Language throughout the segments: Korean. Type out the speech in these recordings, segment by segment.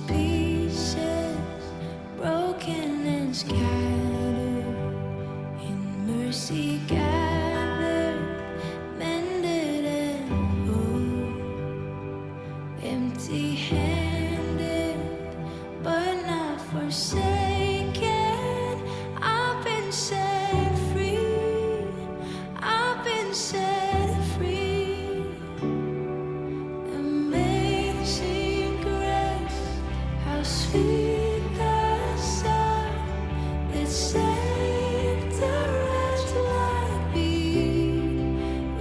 pieces, broken and scattered, in mercy gathered, mended and whole, empty-handed, but not forsaken. I've been set free. I've been set free. Amazing grace, how sweet the sound that saved a wretch like me.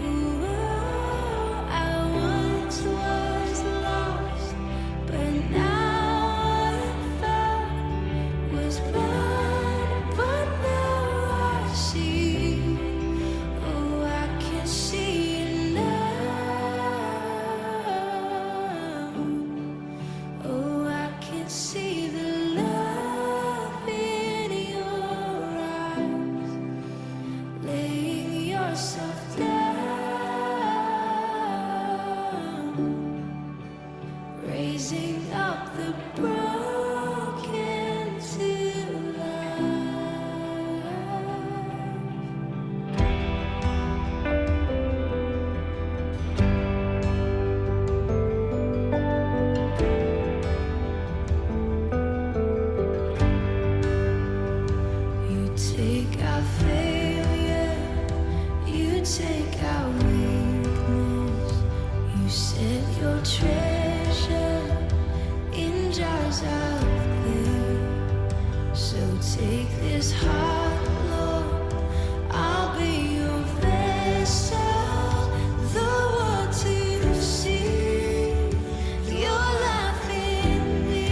Ooh, I once was lost, but now I'm found. Was blind, but now I see. Oh, I can see it now. Oh, I can see the love in your eyes, laying yourself down, raising up the broken to You take our failure, you take our weakness, you set your treasure in jars of clay. So take this heart, Lord, I'll be your vessel, the world to see your life in me.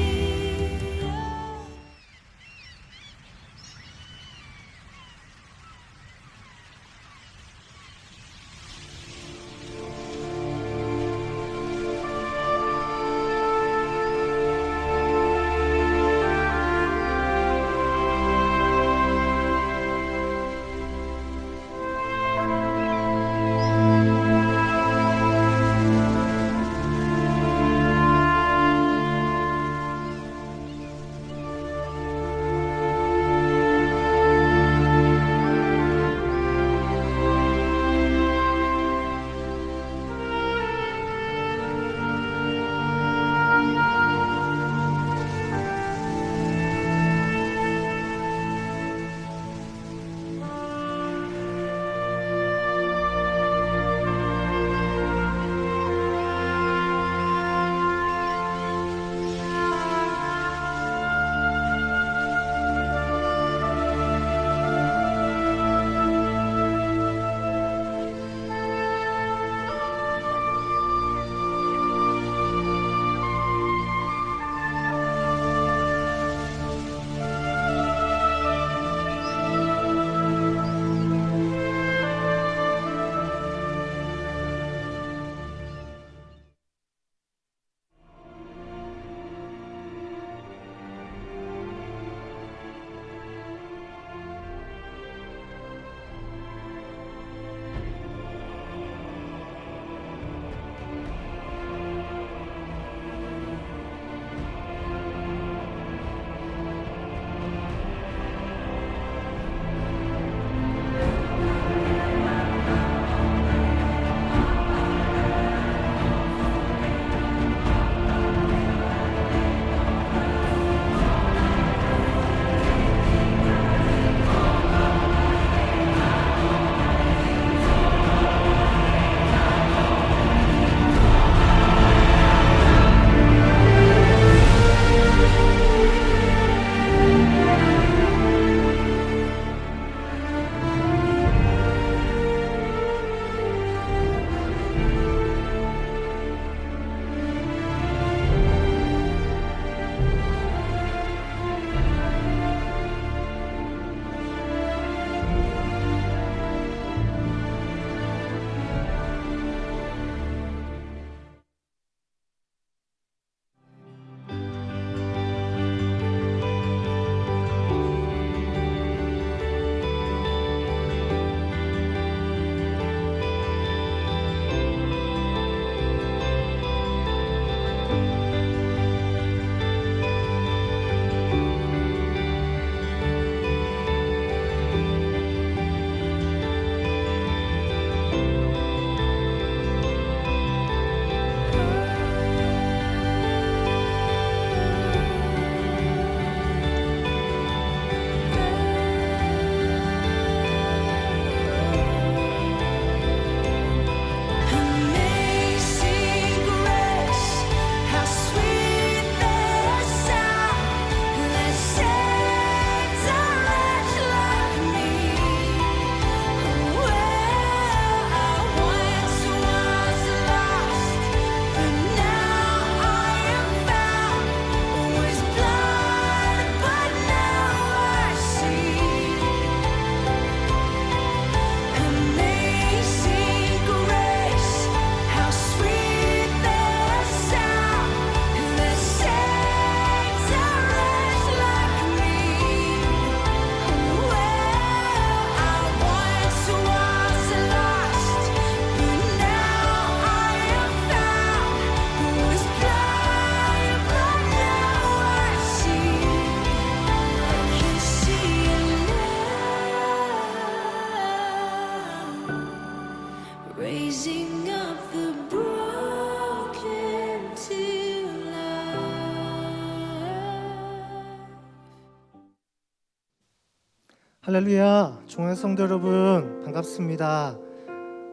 할렐루야, 종의 성도 여러분 반갑습니다.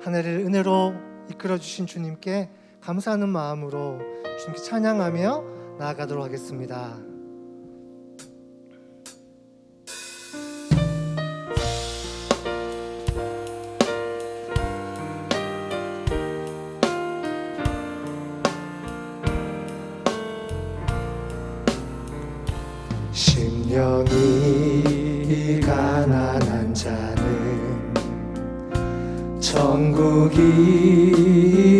한 해를 은혜로 이끌어주신 주님께 감사하는 마음으로 주님께 찬양하며 나아가도록 하겠습니다. 심령이 가난한 자는 천국이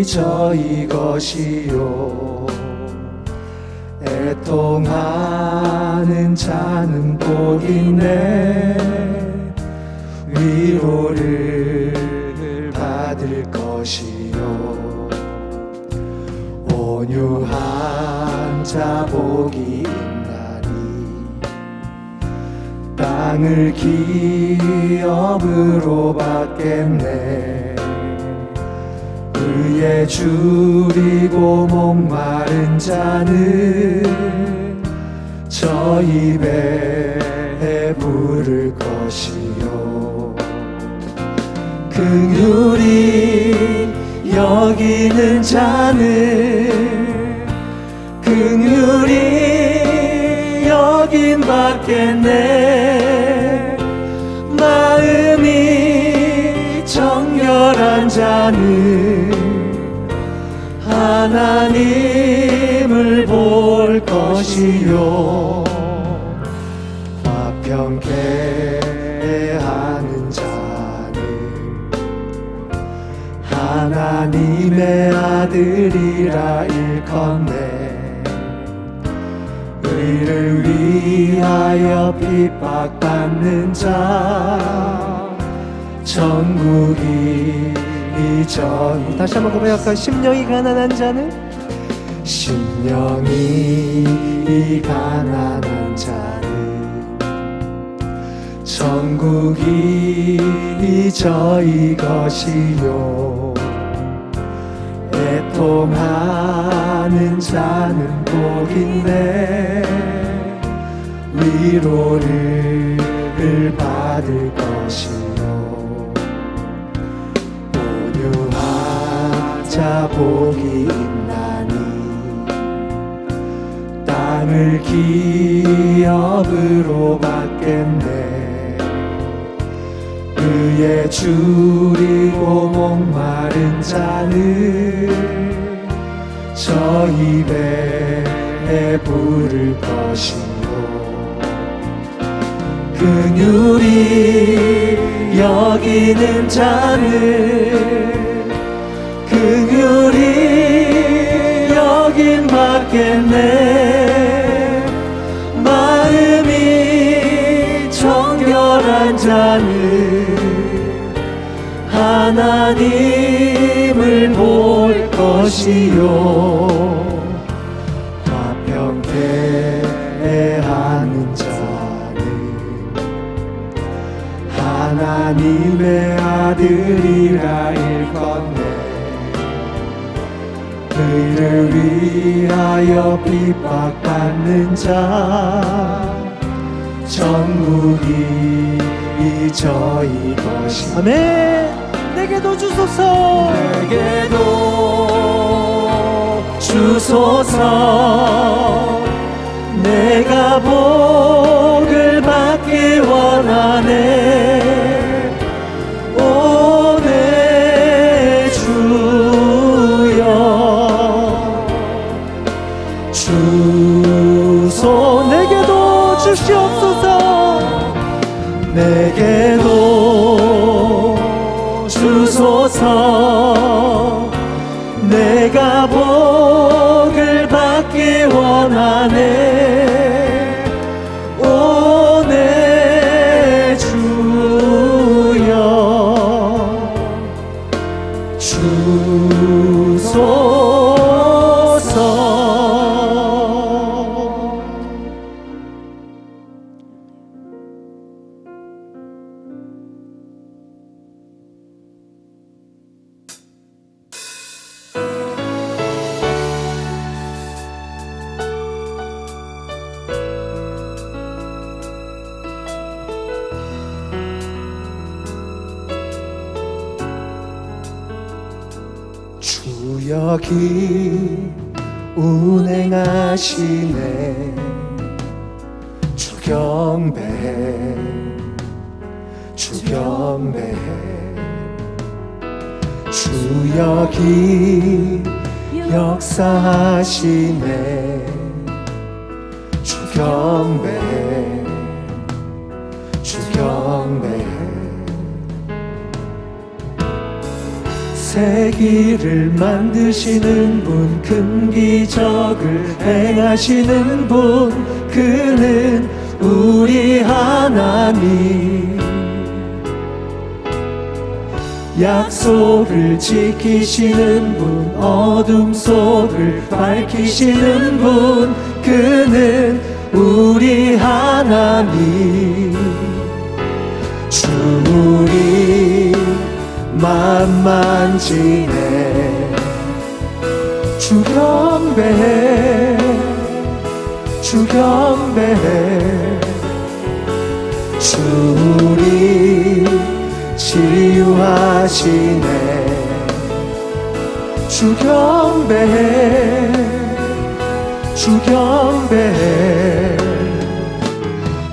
저희 것이요, 애통하는 자는 복이네 위로를 받을 것이요, 온유한 자 복이 땅을 기업으로 받겠네. 의에 줄이고 목마른 자는 저 입에 부를 것이요, 긍휼히 여기는 자는 긍휼히 여김 받겠네. 마음이 정결한 자는 하나님을 볼 것이요, 화평케 하는 자는 하나님의 아들이라 일컫네. 의를 위하여 핍박받는 자 천국이 저희. 다시 한번 고백할까요? 심령이 가난한 자는, 심령이 가난한 자는 천국이 저희 것이요, 애통하는 자는 복인데 위로를 받을 것이요, 온유한 자 복이 있나니 땅을 기업으로 받겠네. 의에 줄이고 목마른 자는 저 입에 부를 것이요, 긍휼히 여기는 자는 긍휼히 여김 받겠네. 마음이 정결한 자는 하나님을 볼 것이요, 화평케 하는 자는 하나님의 아들이라 일컫네. 의를 위하여 핍박받는 자 천국이 저희 것이. 아멘. 내게도 주소서, 내게도 주소서. 내가 복을 받기 원하네. 오 내 주여, 주소 내게도 주시옵소서. 내게도 주소서. 내가 복을 받기 원하네. 오 내 주여, 주소서. 여기 운행하시네. 주 경배해, 주 경배해. 주 여기 역사하시네. 주 경배해, 주 경배해. 새 길을 만드시는 분, 큰 기적을 행하시는 분, 그는 우리 하나님. 약속을 지키시는 분, 어둠 속을 밝히시는 분, 그는 우리 하나님. 주 우리 맘 만지네. 주 경배해, 주 경배해. 주 우리 치유하시네. 주 경배해, 주 경배해.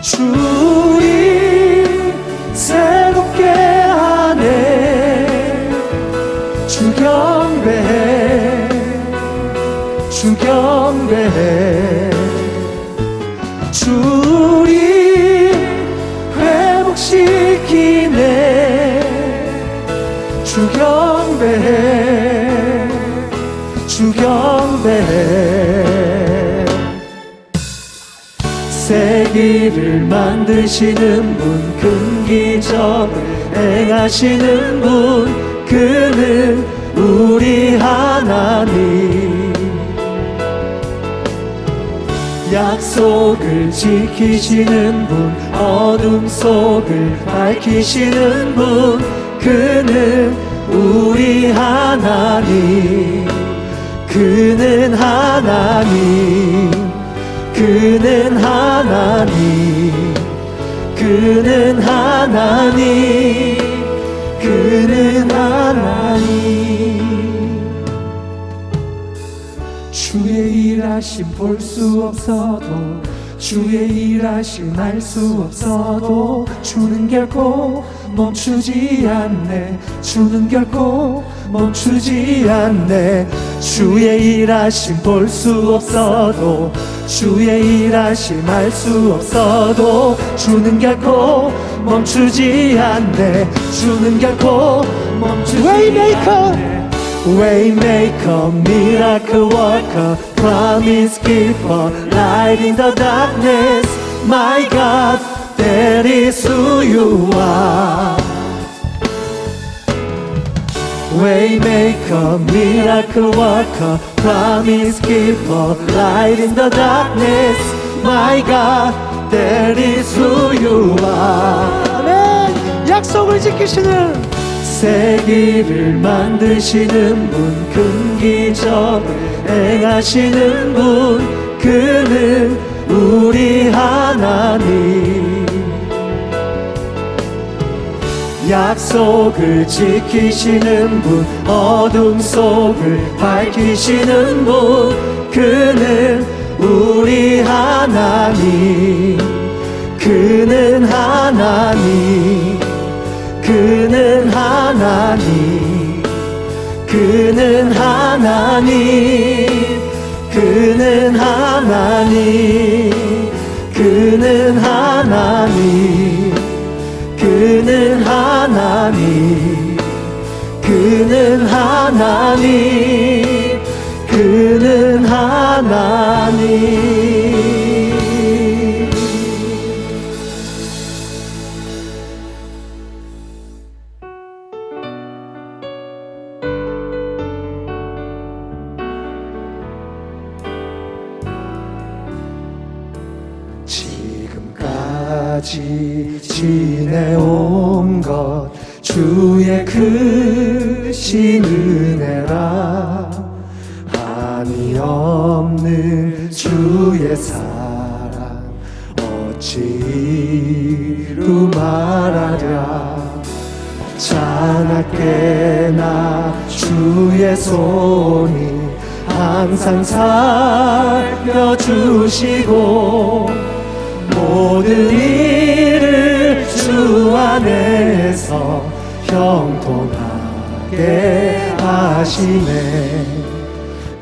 주 우리 새롭게 하네. 주 경배해, 주 경배해. 주 우리 회복시키네. 주 경배해, 주 경배해. 새 길을 만드시는 분, 큰 기적을 행하시는 분, 그는 우리 하나님. 약속을 지키시는 분, 어둠 속을 밝히시는 분, 그는 우리 하나님. 그는 하나님, 그는 하나님, 그는 하나님, 그는 하나님. 주의 일하심 볼 수 없어도, 주의 일하심 알 수 없어도, 주는 결코 멈추지 않네. 주는 결코 멈추지 않네. 주의 일하심 볼 수 없어도, 주의 일하심 알 수 없어도, 주는 결코 멈추지 않네. 주는 결코 멈추지 않네. Waymaker, miracle worker, promise keeper, light in the darkness. My God, that is who you are. Waymaker, miracle worker, promise keeper, light in the darkness. My God, that is who you are. 아멘. 약속을 지키시는, 새 길을 만드시는 분, 큰 기적을 행하시는 분, 그는 우리 하나님. 약속을 지키시는 분, 어둠 속을 밝히시는 분, 그는 우리 하나님. 그는 하나님, 그는 하나님, 그는 하나님, 그는 하나님, 그는 하나님, 그는 하나님, 그는 하나님, 그는 하나님. 지금까지 지내온 것 주의 크신 은혜라. 한이 없는 주의 사랑 어찌 이루 말하랴. 자나깨나 주의 손이 항상 살펴주시고 모든 일을 주 안에서 형통하게 하시네.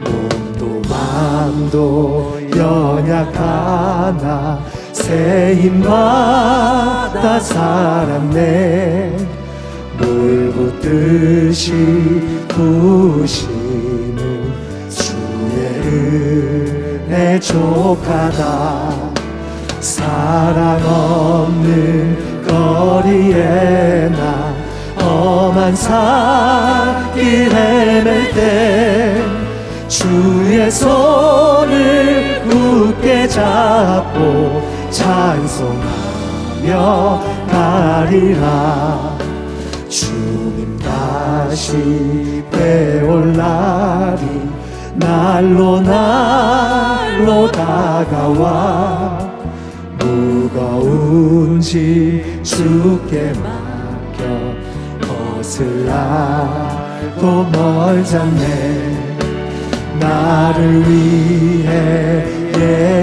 몸도 마음도 연약하나 새 힘받아 살았네. 물 붓듯이 부으시는 주의 은혜 족하다. 사랑 없는 거리에 나 험한 산길 헤맬 때 주의 손을 굳게 잡고 찬송하며 가리라. 주님 다시 배올 날이 날로 다가와 무거운 짐 주께 맡겨 벗으라도 멀잖네. 나를 위해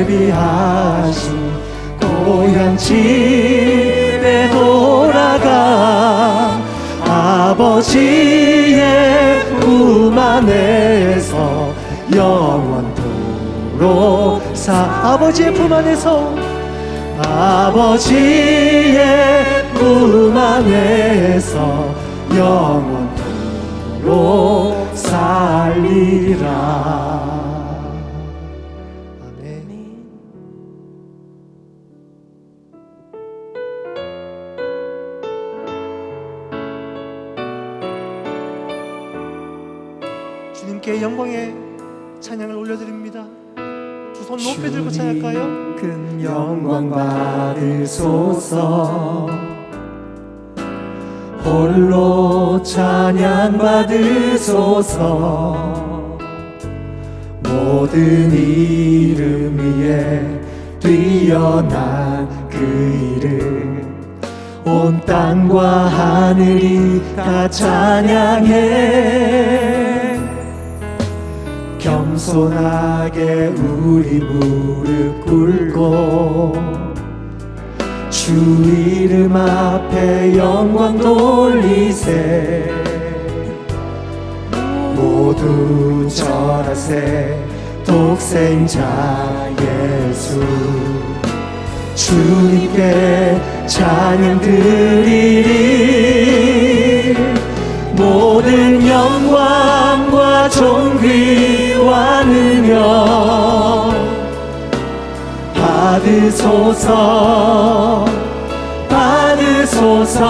예비하신 고향 집에 돌아가 아버지의 품 안에서 영원토록 아버지의 품 안에서 아버지의 품 안에서 영원토록 살리라. 주님께 영광의 찬양을 올려드립니다. 두 손 높이 들고 찬양할까요? 큰 영광 받으소서. 홀로 찬양 받으소서. 모든 이름 위에 뛰어난 그 이름 온 땅과 하늘이 다 찬양해. 겸손하게 우리 무릎 꿇고 주 이름 앞에 영광 돌리세. 모두 절하세. 독생자 예수 주님께 찬양 드리리. 모든 영광과 존귀와 능력 받으소서. 받으소서.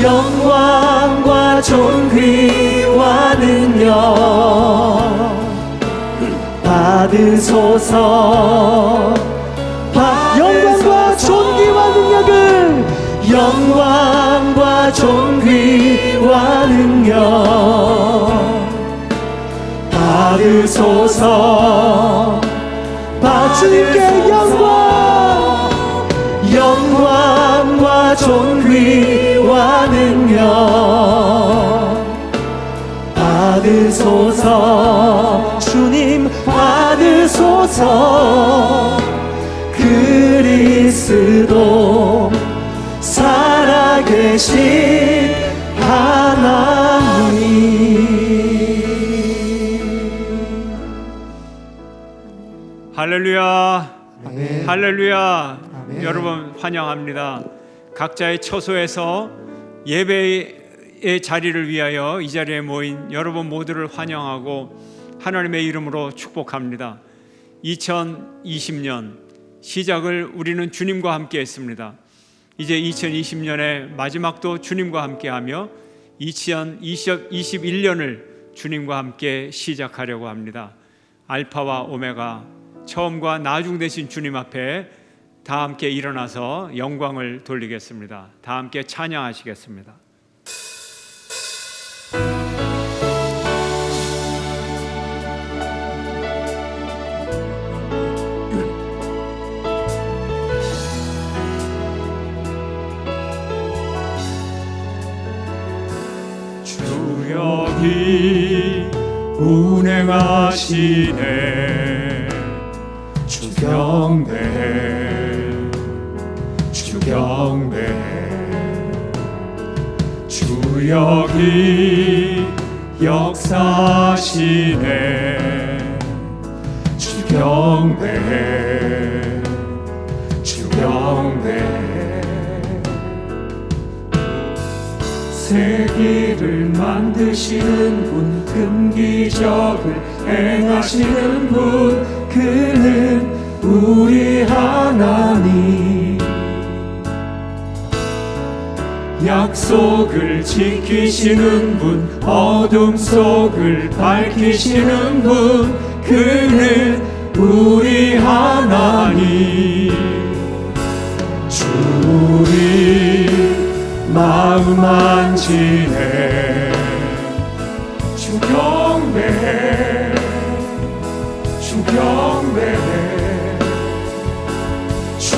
영광과 존귀와 능력 받으소서. 영광과 존귀와 능력을 영광과 존귀와 능력 받으소서. 주님께 영광과 존귀와 능력 받으소서. 주님 받으소서. 그리스도 살아계신 하나님. 할렐루야. 아멘. 할렐루야. 아멘. 여러분 환영합니다. 각자의 처소에서 예배의 자리를 위하여 이 자리에 모인 여러분 모두를 환영하고 하나님의 이름으로 축복합니다. 2020년 시작을 우리는 주님과 함께 했습니다. 이제 2020년의 마지막도 주님과 함께하며 2021년을 주님과 함께 시작하려고 합니다. 알파와 오메가 처음과 나중 되신 주님 앞에 다 함께 일어나서 영광을 돌리겠습니다. 다 함께 찬양하시겠습니다. 주여 운행하시네. 주 경배해, 주 경배해. 주 여기 역사하시네. 주 경배해, 주 경배해. 세기를 만드시는 분, 금기적을 행하시는 분, 그는 우리 하나님. 약속을 지키시는 분, 어둠 속을 밝히시는 분, 그는 우리 하나님. 주 우리 마음 만지네. 주 경배해, 주 경배해. 주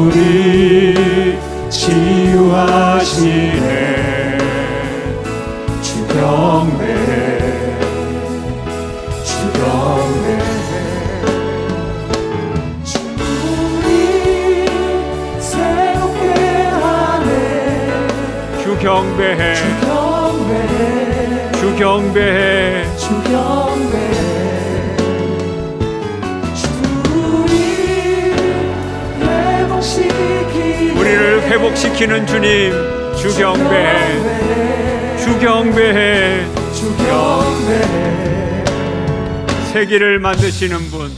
우리 치유하시네. 주 경배해, 주 경배해. 주 우리 새롭게 하네. 주 경배해, 주 경배해, 주 경배해, 주 경배해. 우리를 회복시키는 주님, 주 경배해, 주 경배해, 주 경배해. 세기를 만드시는 분,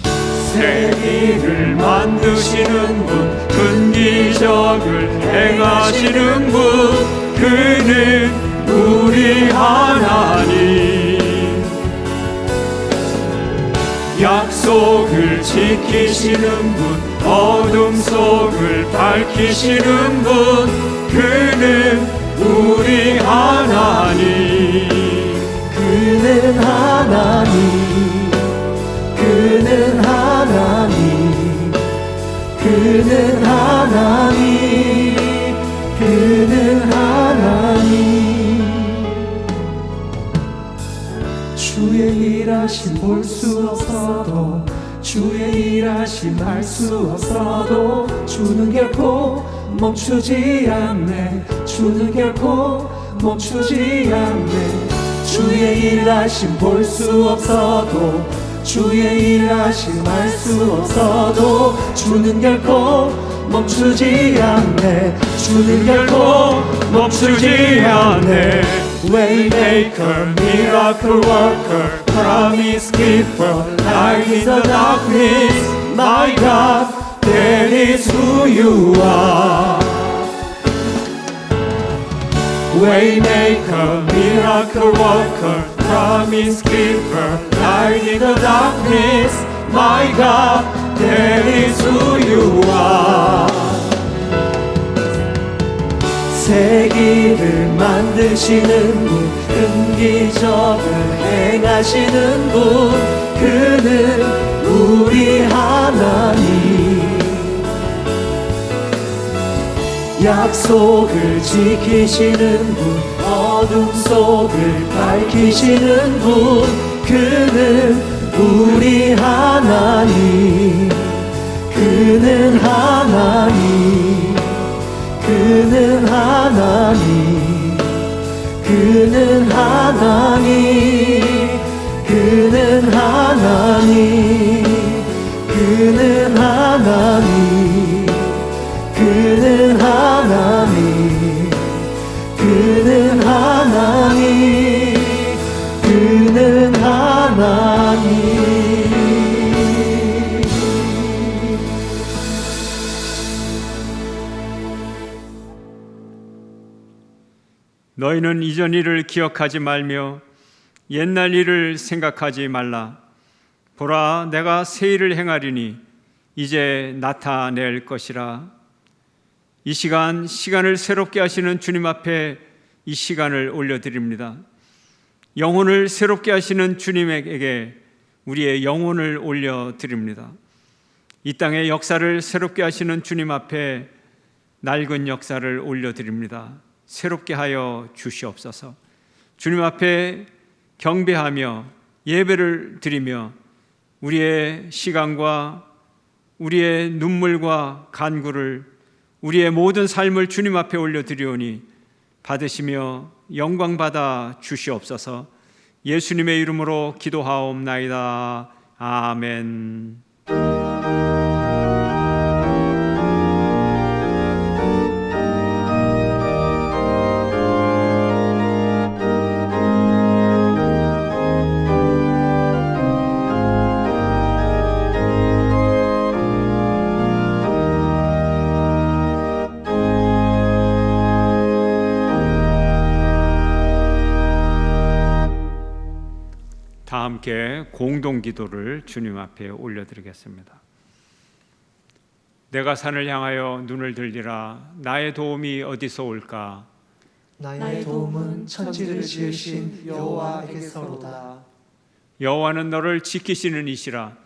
세기를 만드시는 분, 근기적을 행하시는 분, 그는 우리 하나님. 약속을 지키시는 분, 어둠 속을 밝히시는 분, 그는 우리 하나님. 그는 하나님, 그는 하나님, 그는 하나님, 그는 하나님. 주의 일하심 볼 수 없어도, 주의 일하심 알 수 없어도, 주는 결코 멈추지 않네. 주는 결코 멈추지 않네. 주의 일하심 볼 수 없어도, 주의 일하심 알 수 없어도, 주는 결코 멈추지 않네. 주는 결코 멈추지 않네. Waymaker, miracle worker, promise keeper, light in the darkness, my God, that is who you are. Waymaker, miracle worker, promise keeper, light in the darkness, my God, that is who you are. 세기를 만드시는 분, 금기적을 행하시는 분, 그는 우리 하나님. 약속을 지키시는 분, 어둠 속을 밝히시는 분, 그는 우리 하나님. 그는 하나님, 그는 하나님, 그는 하나님, 그는 하나님, 그는 하나님, 그는 하나님, 그는 하나님, 그는 하나님. 너희는 이전 일을 기억하지 말며 옛날 일을 생각하지 말라. 보라, 내가 새 일을 행하리니 이제 나타낼 것이라. 이 시간을 새롭게 하시는 주님 앞에 이 시간을 올려드립니다. 영혼을 새롭게 하시는 주님에게 우리의 영혼을 올려드립니다. 이 땅의 역사를 새롭게 하시는 주님 앞에 낡은 역사를 올려드립니다. 새롭게 하여 주시옵소서. 주님 앞에 경배하며 예배를 드리며 우리의 시간과 우리의 눈물과 간구를, 우리의 모든 삶을 주님 앞에 올려드리오니 받으시며 영광 받아 주시옵소서. 예수님의 이름으로 기도하옵나이다. 아멘. 다 함께 공동 기도를 주님 앞에 올려드리겠습니다. 내가 산을 향하여 눈을 들리라. 나의 도움이 어디서 올까? 나의 도움은 천지를 지으신 여호와에게서로다. 여호와는 너를 지키시는 이시라.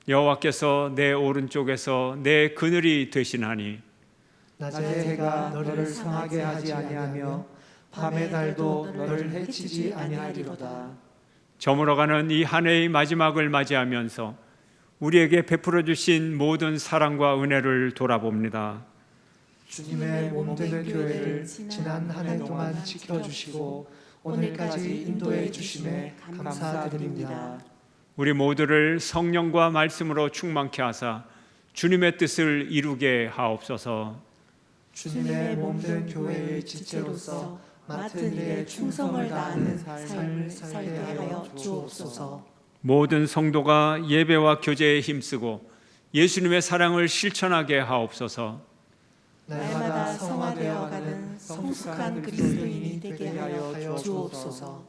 여호와께서 내 오른쪽에서 내 그늘이 되시나니 낮의 해가 너를 상하게 하지 아니하며 밤의 달도 너를 해치지 아니하리로다. 저물어가는 이 한 해의 마지막을 맞이하면서 우리에게 베풀어 주신 모든 사랑과 은혜를 돌아봅니다. 주님의 몸된 교회를 지난 한 해 동안 지켜주시고 오늘까지 인도해 주심에 감사드립니다. 우리 모두를 성령과 말씀으로 충만케 하사 주님의 뜻을 이루게 하옵소서. 주님의 몸된 교회의 지체로서 맡은 일에 충성을 다하는 삶을 살게 하여 주옵소서. 모든 성도가 예배와 교제에 힘쓰고 예수님의 사랑을 실천하게 하옵소서. 날마다 성화되어가는 성숙한 그리스도인이 되게 하여 주옵소서.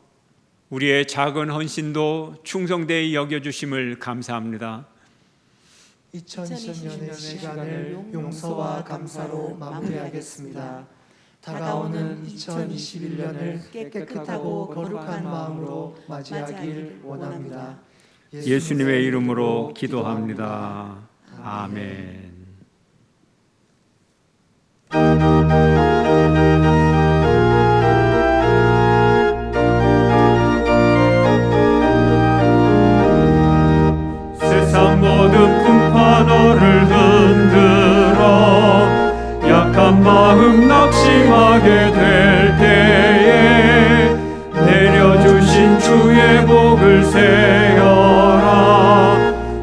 우리의 작은 헌신도 충성되이 여겨주심을 감사합니다. 2020년의 시간을 용서와 감사로 마무리하겠습니다. 다가오는 2021년을 깨끗하고 거룩한 마음으로 맞이하길 원합니다. 예수님의 이름으로 기도합니다. 아멘. 세상 모든 풍파 너를 흔들어 약한 마음 낙심하게 될 때에 내려주신 주의 복을 세어라.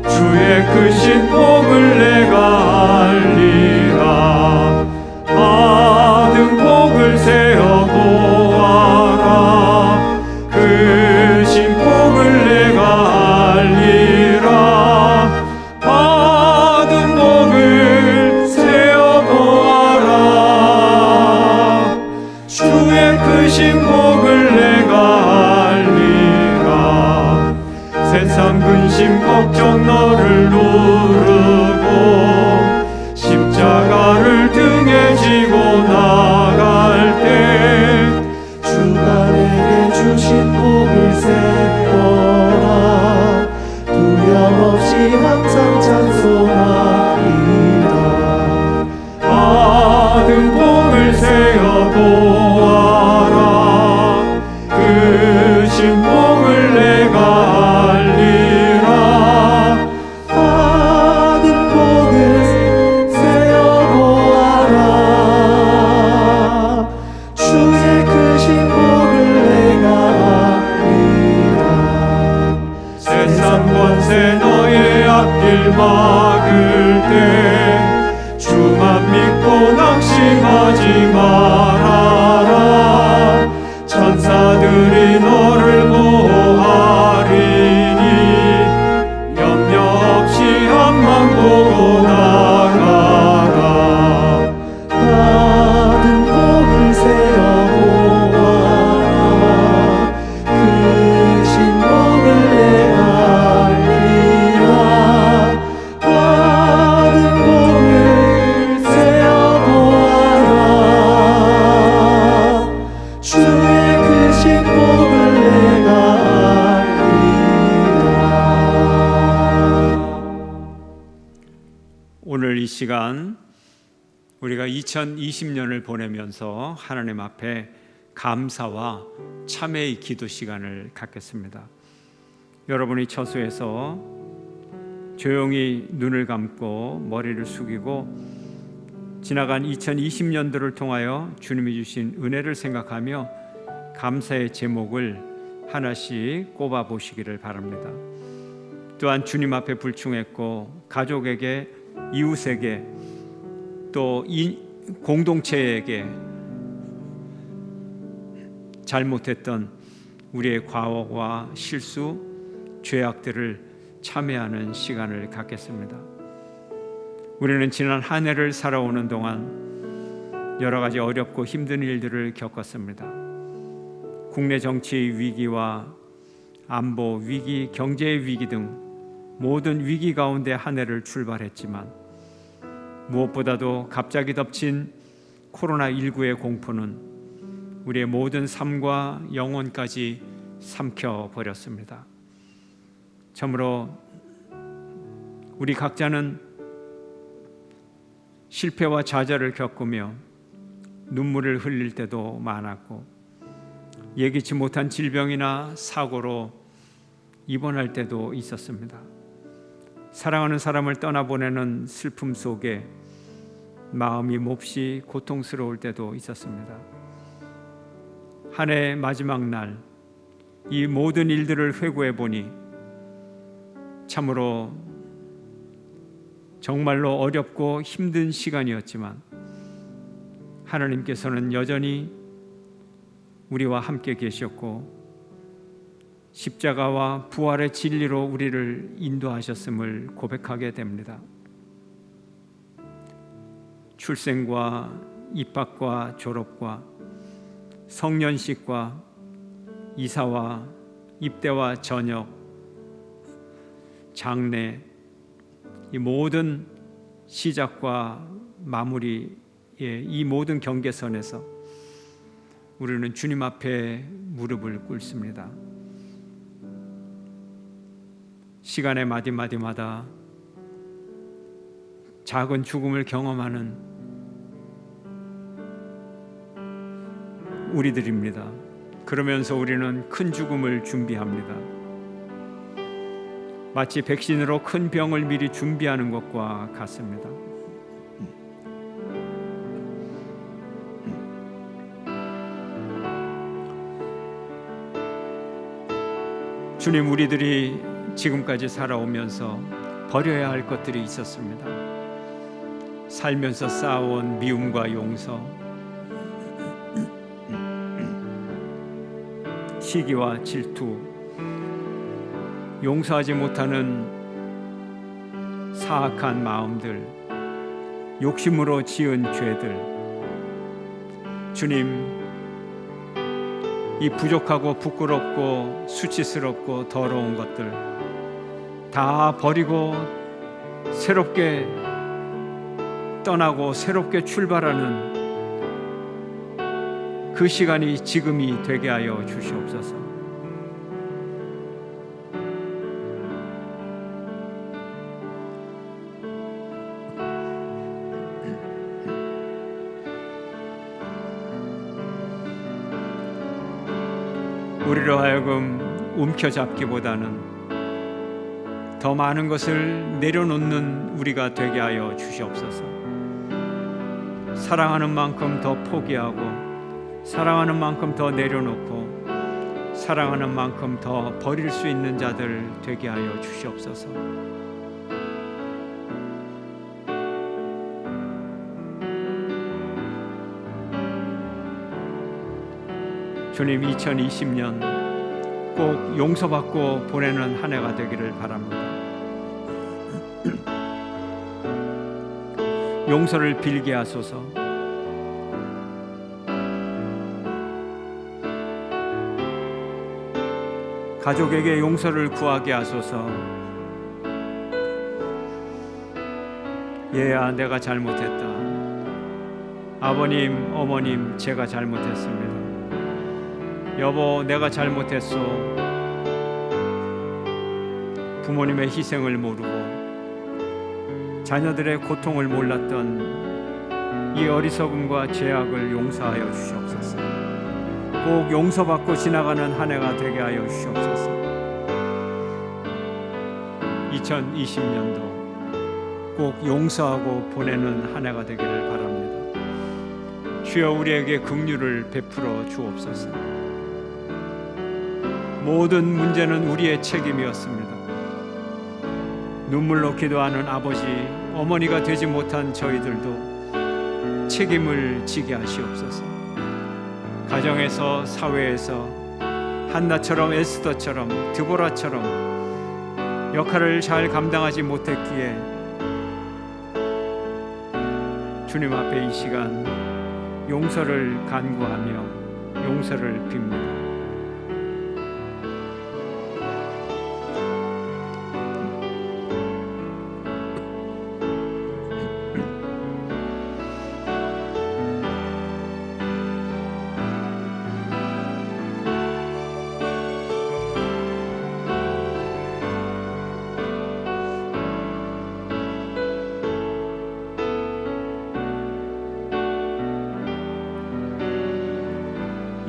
주의 크신 복을 내가 알리라. 받은 복을 세어 보아라. 크신 복을 내가 알리라. 받은 복을 세어 보아라. 주의 크신 복을 내가 알리라. 세상 근심 걱정 너를 누르고 십자가를 등에 지고 나갈 때 주가 내게 주신 복을 세어라. 두려움 없이 항상 찬송하리라. 받은 복을 세어 보아라. 크신 복을 내가 알리라. 받은 복을 세어 보아라. 주의 크신 복을 내가 알리라. 세상 권세 너의 앞길 막을 때 주만 믿고 낙심하지 말아라. 천사들이 너를 보호하리니 염려 없이 앞만 보고 나가라. 받은 복을 세어 보아라. 크신 복을 내가 알리라. 받은 복을 세어 보아라. 주의 크신 복을 내가 알리라. 오늘 이 시간 우리가 2020년을 보내면서 하나님 앞에 감사와 참회의 기도 시간을 갖겠습니다. 여러분이 처소에서 조용히 눈을 감고 머리를 숙이고 지나간 2020년도를 통하여 주님이 주신 은혜를 생각하며 감사의 제목을 하나씩 꼽아 보시기를 바랍니다. 또한 주님 앞에 불충했고 가족에게, 이웃에게, 또 공동체에게 잘못했던 우리의 과오와 실수, 죄악들을 참회하는 시간을 갖겠습니다. 우리는 지난 한 해를 살아오는 동안 여러 가지 어렵고 힘든 일들을 겪었습니다. 국내 정치의 위기와 안보 위기, 경제의 위기 등 모든 위기 가운데 한 해를 출발했지만 무엇보다도 갑자기 덮친 코로나19의 공포는 우리의 모든 삶과 영혼까지 삼켜버렸습니다. 참으로 우리 각자는 실패와 좌절을 겪으며 눈물을 흘릴 때도 많았고 예기치 못한 질병이나 사고로 입원할 때도 있었습니다. 사랑하는 사람을 떠나보내는 슬픔 속에 마음이 몹시 고통스러울 때도 있었습니다. 한 해의 마지막 날 이 모든 일들을 회고해 보니 참으로 정말로 어렵고 힘든 시간이었지만 하나님께서는 여전히 우리와 함께 계셨고 십자가와 부활의 진리로 우리를 인도하셨음을 고백하게 됩니다. 출생과 입학과 졸업과 성년식과 이사와 입대와 전역, 장례, 이 모든 시작과 마무리의 이 모든 경계선에서 우리는 주님 앞에 무릎을 꿇습니다. 시간의 마디마디마다 작은 죽음을 경험하는 우리들입니다. 그러면서 우리는 큰 죽음을 준비합니다. 마치 백신으로 큰 병을 미리 준비하는 것과 같습니다. 주님, 우리들이 지금까지 살아오면서 버려야 할 것들이 있었습니다. 살면서 쌓아온 미움과 용서, 시기와 질투, 용서하지 못하는 사악한 마음들, 욕심으로 지은 죄들, 주님, 이 부족하고 부끄럽고 수치스럽고 더러운 것들 다 버리고 새롭게 떠나고 새롭게 출발하는 그 시간이 지금이 되게 하여 주시옵소서. 우리로 하여금 움켜잡기보다는 더 많은 것을 내려놓는 우리가 되게 하여 주시옵소서. 사랑하는 만큼 더 포기하고 사랑하는 만큼 더 내려놓고 사랑하는 만큼 더 버릴 수 있는 자들 되게 하여 주시옵소서. 주님, 2020년 꼭 용서받고 보내는 한 해가 되기를 바랍니다. 용서를 빌게 하소서. 가족에게 용서를 구하게 하소서. 얘야, 내가 잘못했다. 아버님, 어머님, 제가 잘못했습니다. 여보, 내가 잘못했소. 부모님의 희생을 모르고 자녀들의 고통을 몰랐던 이 어리석음과 죄악을 용서하여 주시옵소서. 꼭 용서받고 지나가는 한 해가 되게 하여 주시옵소서. 2020년도 꼭 용서하고 보내는 한 해가 되기를 바랍니다. 주여 우리에게 긍휼을 베풀어 주옵소서. 모든 문제는 우리의 책임이었습니다. 눈물로 기도하는 아버지, 어머니가 되지 못한 저희들도 책임을 지게 하시옵소서. 가정에서, 사회에서 한나처럼, 에스더처럼, 드보라처럼 역할을 잘 감당하지 못했기에 주님 앞에 이 시간 용서를 간구하며 용서를 빕니다.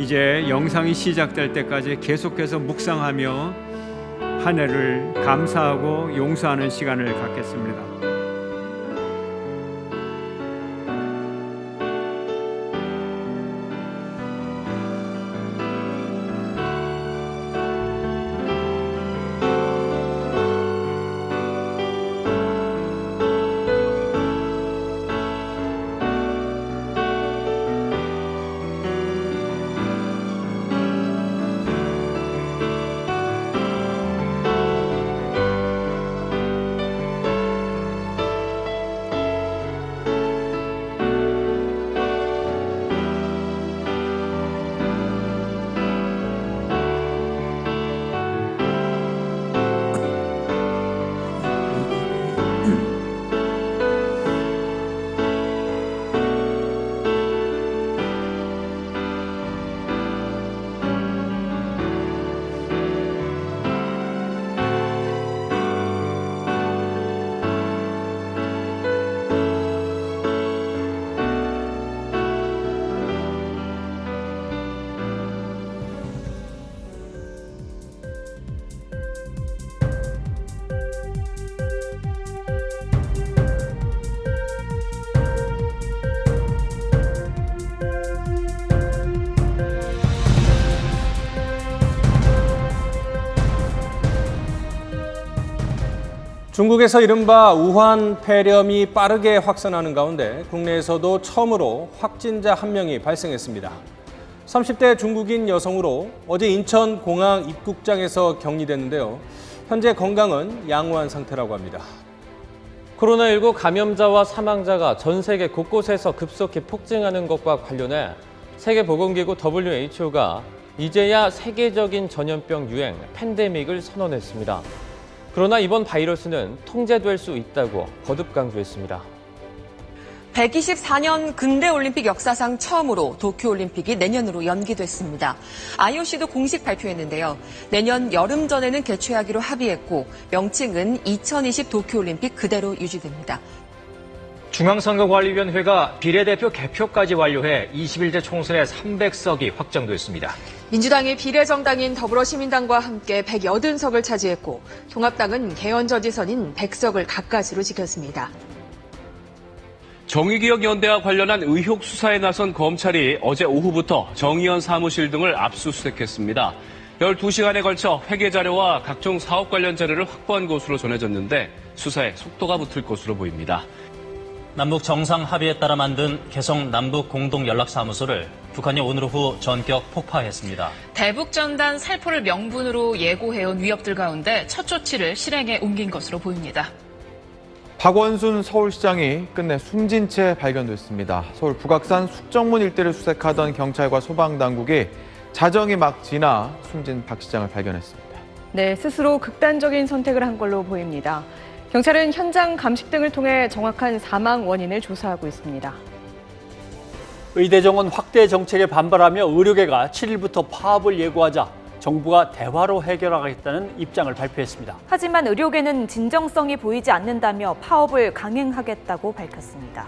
이제 영상이 시작될 때까지 계속해서 묵상하며 한 해를 감사하고 용서하는 시간을 갖겠습니다. 중국에서 이른바 우한 폐렴이 빠르게 확산하는 가운데 국내에서도 처음으로 확진자 1명이 발생했습니다. 30대 중국인 여성으로 어제 인천공항 입국장에서 격리됐는데요. 현재 건강은 양호한 상태라고 합니다. 코로나19 감염자와 사망자가 전 세계 곳곳에서 급속히 폭증하는 것과 관련해 세계보건기구 WHO가 이제야 세계적인 전염병 유행, 팬데믹을 선언했습니다. 그러나 이번 바이러스는 통제될 수 있다고 거듭 강조했습니다. 124년 근대올림픽 역사상 처음으로 도쿄올림픽이 내년으로 연기됐습니다. IOC도 공식 발표했는데요. 내년 여름 전에는 개최하기로 합의했고 명칭은 2020 도쿄올림픽 그대로 유지됩니다. 중앙선거관리위원회가 비례대표 개표까지 완료해 21대 총선에 300석이 확정됐습니다. 민주당이 비례정당인 더불어시민당과 함께 180석을 차지했고 통합당은 개헌저지선인 100석을 갖가지로 지켰습니다. 정의기억연대와 관련한 의혹 수사에 나선 검찰이 어제 오후부터 정의연 사무실 등을 압수수색했습니다. 12시간에 걸쳐 회계 자료와 각종 사업 관련 자료를 확보한 것으로 전해졌는데 수사에 속도가 붙을 것으로 보입니다. 남북 정상 합의에 따라 만든 개성 남북 공동연락사무소를 북한이 오늘 오후 전격 폭파했습니다. 대북전단 살포를 명분으로 예고해온 위협들 가운데 첫 조치를 실행에 옮긴 것으로 보입니다. 박원순 서울시장이 끝내 숨진 채 발견됐습니다. 서울 북악산 숙정문 일대를 수색하던 경찰과 소방당국이 자정이 막 지나 숨진 박 시장을 발견했습니다. 네, 스스로 극단적인 선택을 한 걸로 보입니다. 경찰은 현장 감식 등을 통해 정확한 사망 원인을 조사하고 있습니다. 의대 정원 확대 정책에 반발하며 의료계가 7일부터 파업을 예고하자 정부가 대화로 해결하겠다는 입장을 발표했습니다. 하지만 의료계는 진정성이 보이지 않는다며 파업을 강행하겠다고 밝혔습니다.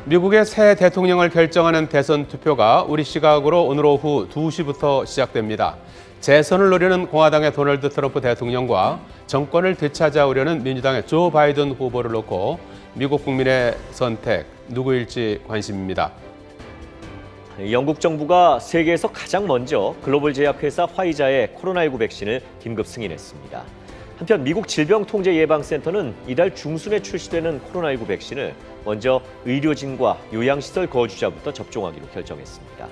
미국의 새 대통령을 결정하는 대선 투표가 우리 시각으로 오늘 오후 2시부터 시작됩니다. 재선을 노리는 공화당의 도널드 트럼프 대통령과 정권을 되찾아오려는 민주당의 조 바이든 후보를 놓고 미국 국민의 선택 누구일지 관심입니다. 영국 정부가 세계에서 가장 먼저 글로벌 제약회사 화이자의 코로나19 백신을 긴급 승인했습니다. 한편 미국 질병통제예방센터는 이달 중순에 출시되는 코로나19 백신을 먼저 의료진과 요양시설 거주자부터 접종하기로 결정했습니다.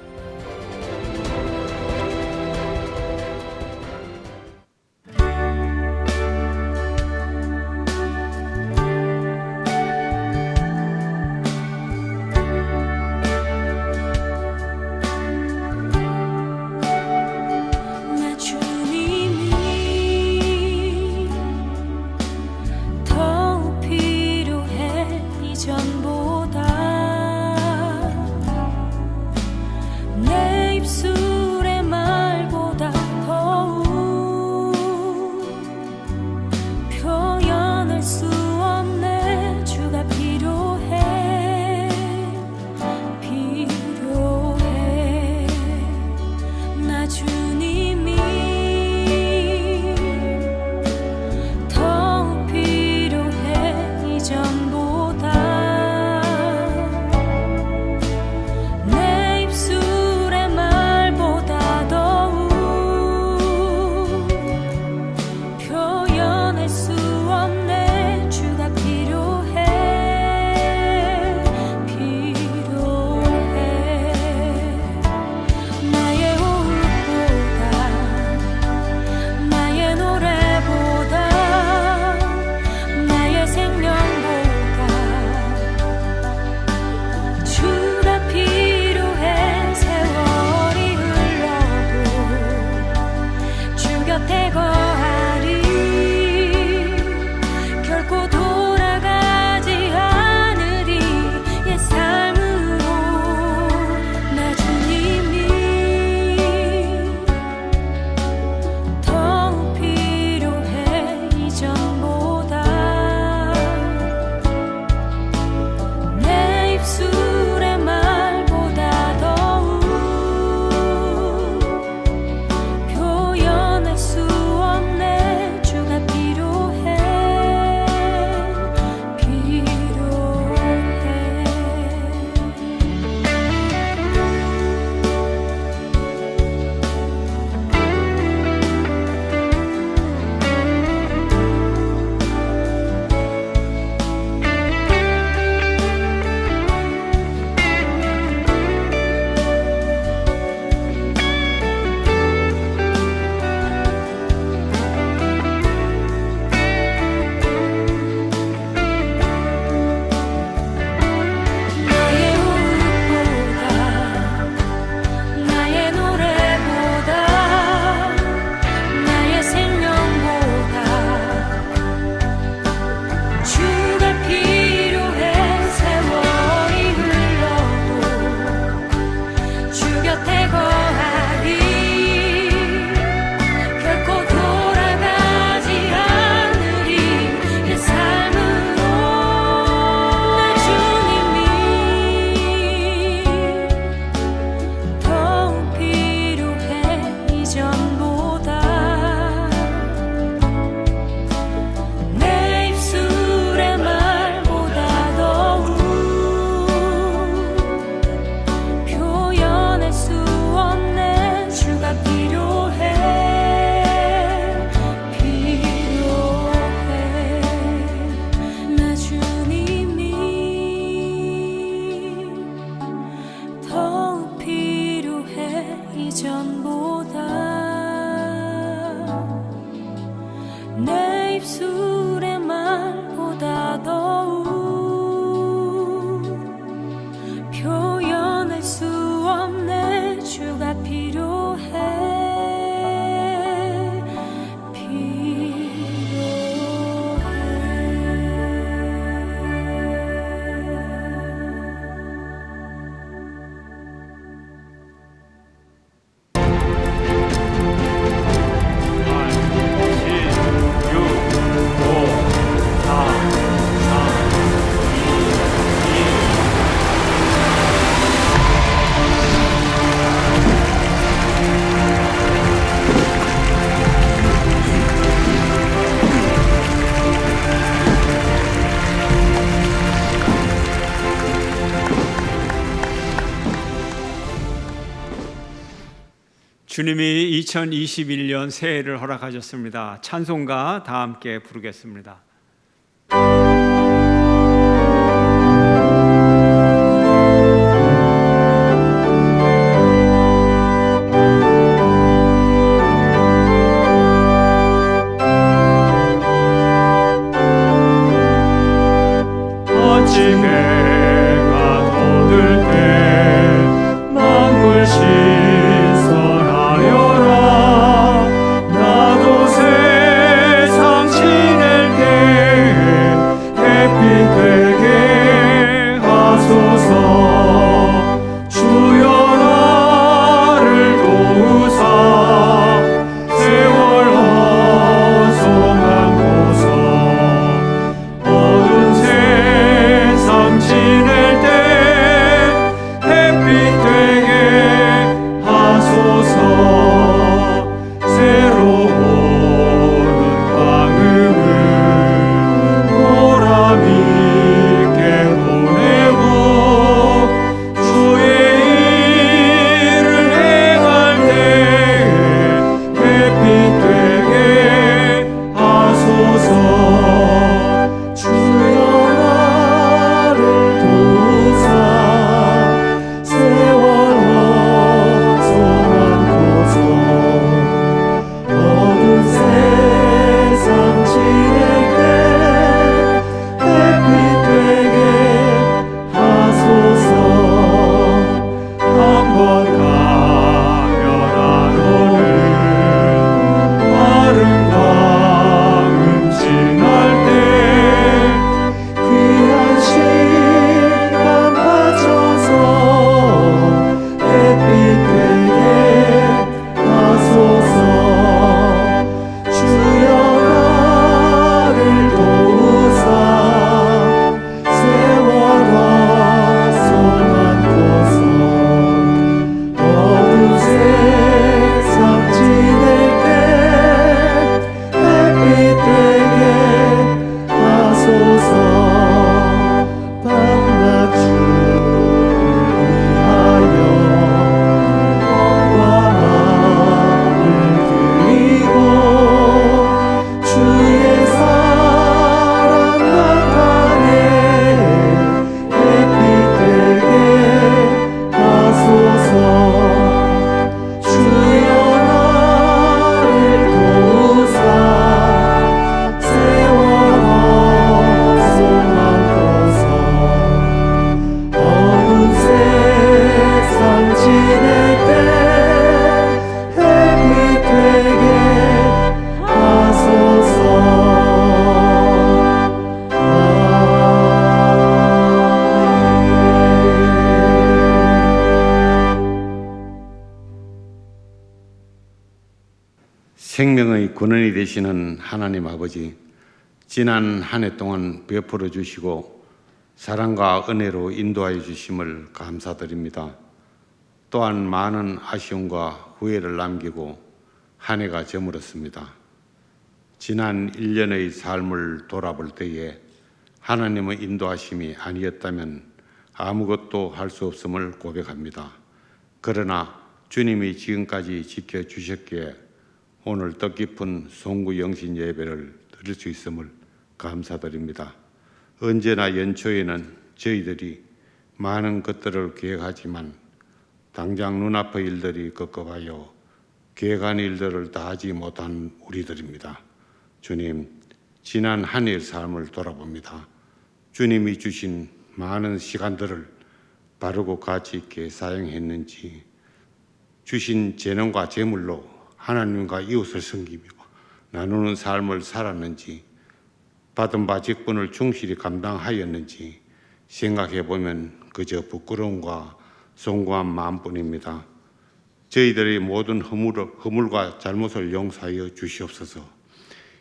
주님이 2021년 새해를 허락하셨습니다. 찬송가 다 함께 부르겠습니다. 생명의 근원이 되시는 하나님 아버지, 지난 한 해 동안 베풀어 주시고 사랑과 은혜로 인도하여 주심을 감사드립니다. 또한 많은 아쉬움과 후회를 남기고 한 해가 저물었습니다. 지난 1년의 삶을 돌아볼 때에 하나님의 인도하심이 아니었다면 아무것도 할 수 없음을 고백합니다. 그러나 주님이 지금까지 지켜주셨기에 오늘 뜻깊은 송구 영신 예배를 드릴 수 있음을 감사드립니다. 언제나 연초에는 저희들이 많은 것들을 계획하지만 당장 눈앞의 일들이 급급하여 계획한 일들을 다 하지 못한 우리들입니다. 주님, 지난 한 해의 삶을 돌아봅니다. 주님이 주신 많은 시간들을 바르고 가치 있게 사용했는지, 주신 재능과 재물로 하나님과 이웃을 섬기며 나누는 삶을 살았는지, 받은 바 직분을 충실히 감당하였는지 생각해 보면 그저 부끄러움과 송구한 마음뿐입니다. 저희들의 모든 허물과 잘못을 용서하여 주시옵소서.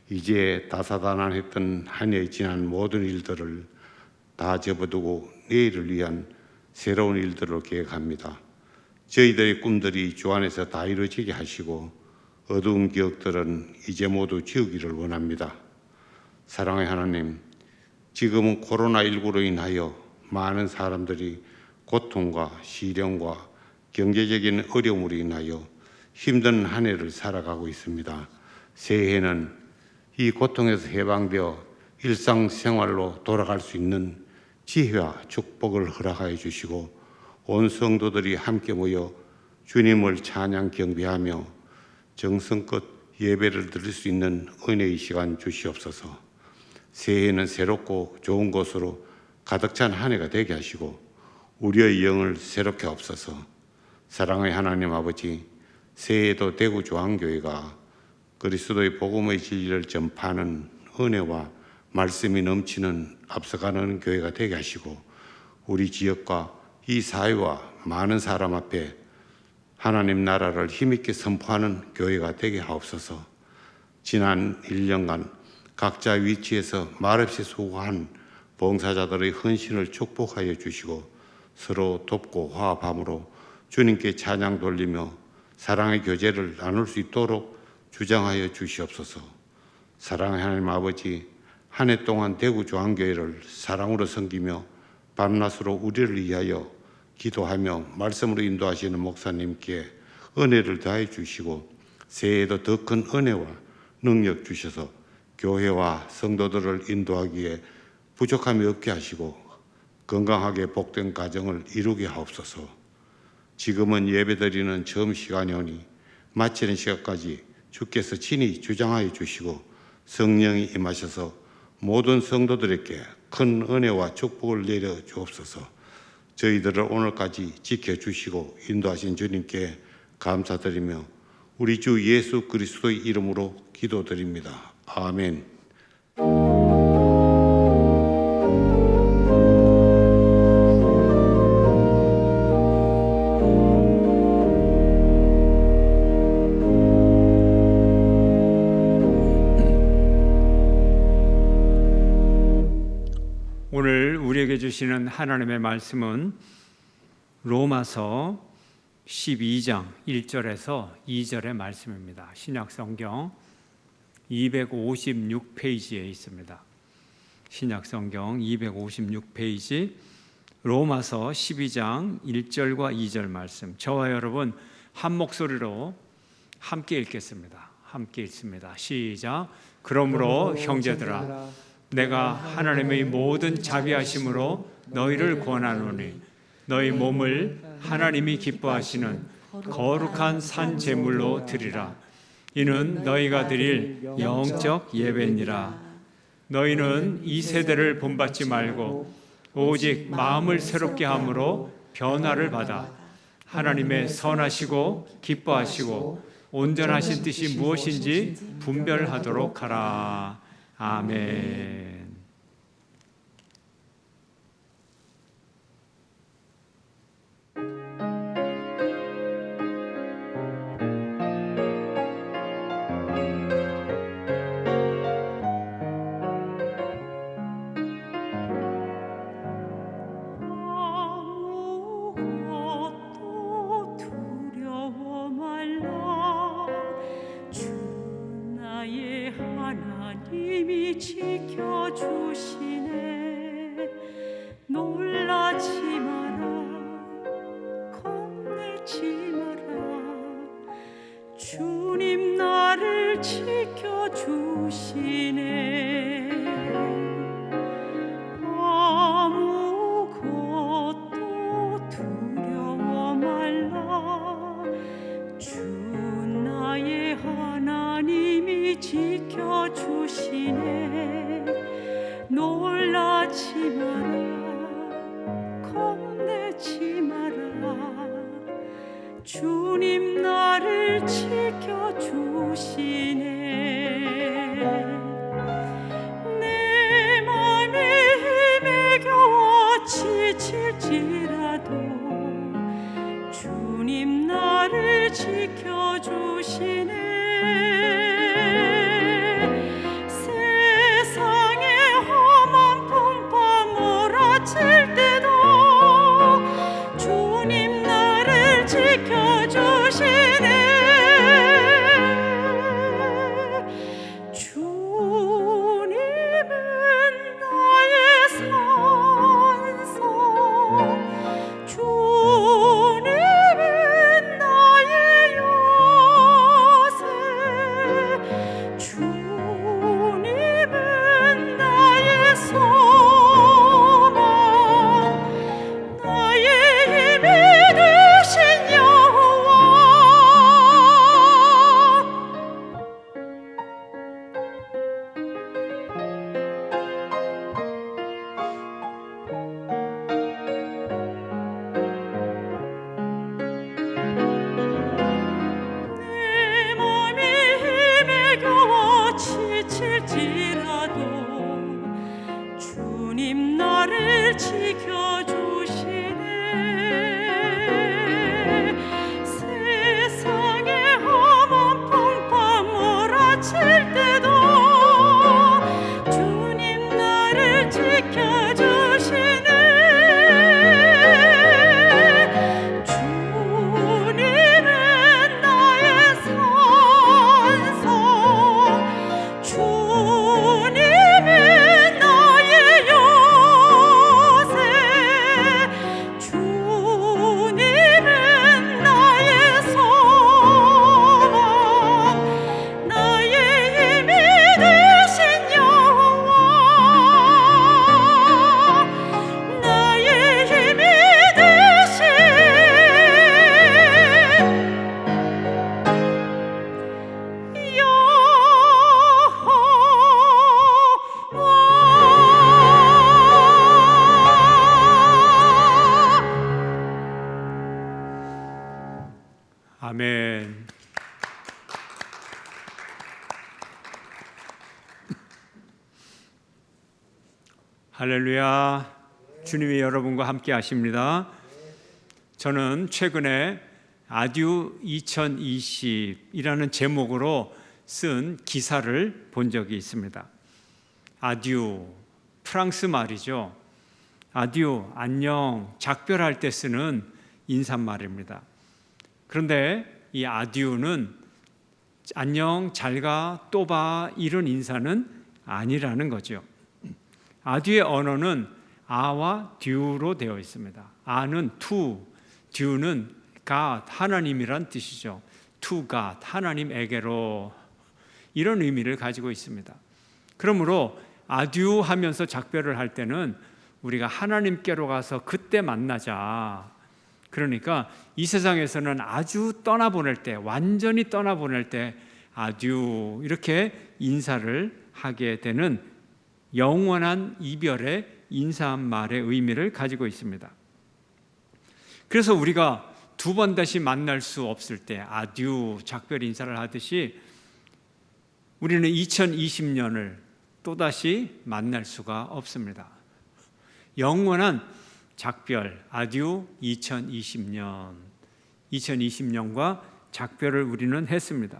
이제 다사다난했던 한 해 지난 모든 일들을 다 접어두고 내일을 위한 새로운 일들을 계획합니다. 저희들의 꿈들이 주 안에서 다 이루어지게 하시고 어두운 기억들은 이제 모두 지우기를 원합니다. 사랑의 하나님, 지금은 코로나19로 인하여 많은 사람들이 고통과 시련과 경제적인 어려움으로 인하여 힘든 한 해를 살아가고 있습니다. 새해에는 이 고통에서 해방되어 일상생활로 돌아갈 수 있는 지혜와 축복을 허락하여 주시고 온 성도들이 함께 모여 주님을 찬양 경배하며 정성껏 예배를 드릴 수 있는 은혜의 시간 주시옵소서. 새해에는 새롭고 좋은 것으로 가득 찬 한 해가 되게 하시고 우리의 영을 새롭게 하옵소서. 사랑의 하나님 아버지, 새해에도 대구 중앙교회가 그리스도의 복음의 진리를 전파하는 은혜와 말씀이 넘치는 앞서가는 교회가 되게 하시고 우리 지역과 이 사회와 많은 사람 앞에 하나님 나라를 힘있게 선포하는 교회가 되게 하옵소서. 지난 1년간 각자 위치에서 말없이 수고한 봉사자들의 헌신을 축복하여 주시고 서로 돕고 화합함으로 주님께 찬양 돌리며 사랑의 교제를 나눌 수 있도록 주장하여 주시옵소서. 사랑의 하나님 아버지, 한 해 동안 대구 중앙교회를 사랑으로 섬기며 밤낮으로 우리를 위하여 기도하며 말씀으로 인도하시는 목사님께 은혜를 더해 주시고 새해에도 더 큰 은혜와 능력 주셔서 교회와 성도들을 인도하기에 부족함이 없게 하시고 건강하게 복된 가정을 이루게 하옵소서. 지금은 예배드리는 처음 시간이 오니 마치는 시간까지 주께서 친히 주장하여 주시고 성령이 임하셔서 모든 성도들에게 큰 은혜와 축복을 내려 주옵소서. 저희들을 오늘까지 지켜주시고 인도하신 주님께 감사드리며 우리 주 예수 그리스도의 이름으로 기도드립니다. 아멘. 오늘 우리에게 주시는 하나님의 말씀은 로마서 12장 1절에서 2절의 말씀입니다. 신약성경 256페이지에 있습니다. 신약성경 256페이지 로마서 12장 1절과 2절 말씀, 저와 여러분 한 목소리로 함께 읽겠습니다. 함께 읽습니다. 시작. 그러므로 형제들아, 내가 하나님의 모든 자비하심으로 너희를 권하노니 너희 몸을 하나님이 기뻐하시는 거룩한 산 제물로 드리라. 이는 너희가 드릴 영적 예배니라. 너희는 이 세대를 본받지 말고 오직 마음을 새롭게 함으로 변화를 받아 하나님의 선하시고 기뻐하시고 온전하신 뜻이 무엇인지 분별하도록 하라. 아멘. 지켜주시네. 놀라지 마라, 겁내지 마라. 주님 나를 지켜주시네. 아무것도 두려워 말라. 주 나의 하나님이 지켜주시네. 놀라지 마라, 겁내지 마라. 주님 나를 지켜주시네. 내 맘이 힘에 겨워 지칠지라도 주님 나를 지켜주시네. 칠 때도 주님 나를 지켜주시네. 주님은 나의 산성, 주님은 나의 아멘. 할렐루야. 주님이 여러분과 함께 하십니다. 저는 최근에 아듀 2020이라는 제목으로 쓴 기사를 본 적이 있습니다. 아듀, 프랑스 말이죠. 아듀, 안녕, 작별할 때 쓰는 인사말입니다. 그런데 이 아듀는 안녕, 잘 가, 또 봐 이런 인사는 아니라는 거죠. 아듀의 언어는 아와 듀로 되어 있습니다. 아는 to, 듀는 God, 하나님이란 뜻이죠. to God, 하나님에게로, 이런 의미를 가지고 있습니다. 그러므로 아듀 하면서 작별을 할 때는 우리가 하나님께로 가서 그때 만나자. 그러니까 이 세상에서는 아주 떠나보낼 때, 완전히 떠나보낼 때 아듀 이렇게 인사를 하게 되는 영원한 이별의 인사말의 의미를 가지고 있습니다. 그래서 우리가 두 번 다시 만날 수 없을 때 아듀, 작별 인사를 하듯이 우리는 2020년을 또다시 만날 수가 없습니다. 영원한 작별, 아듀 2020년. 2020년과 작별을 우리는 했습니다.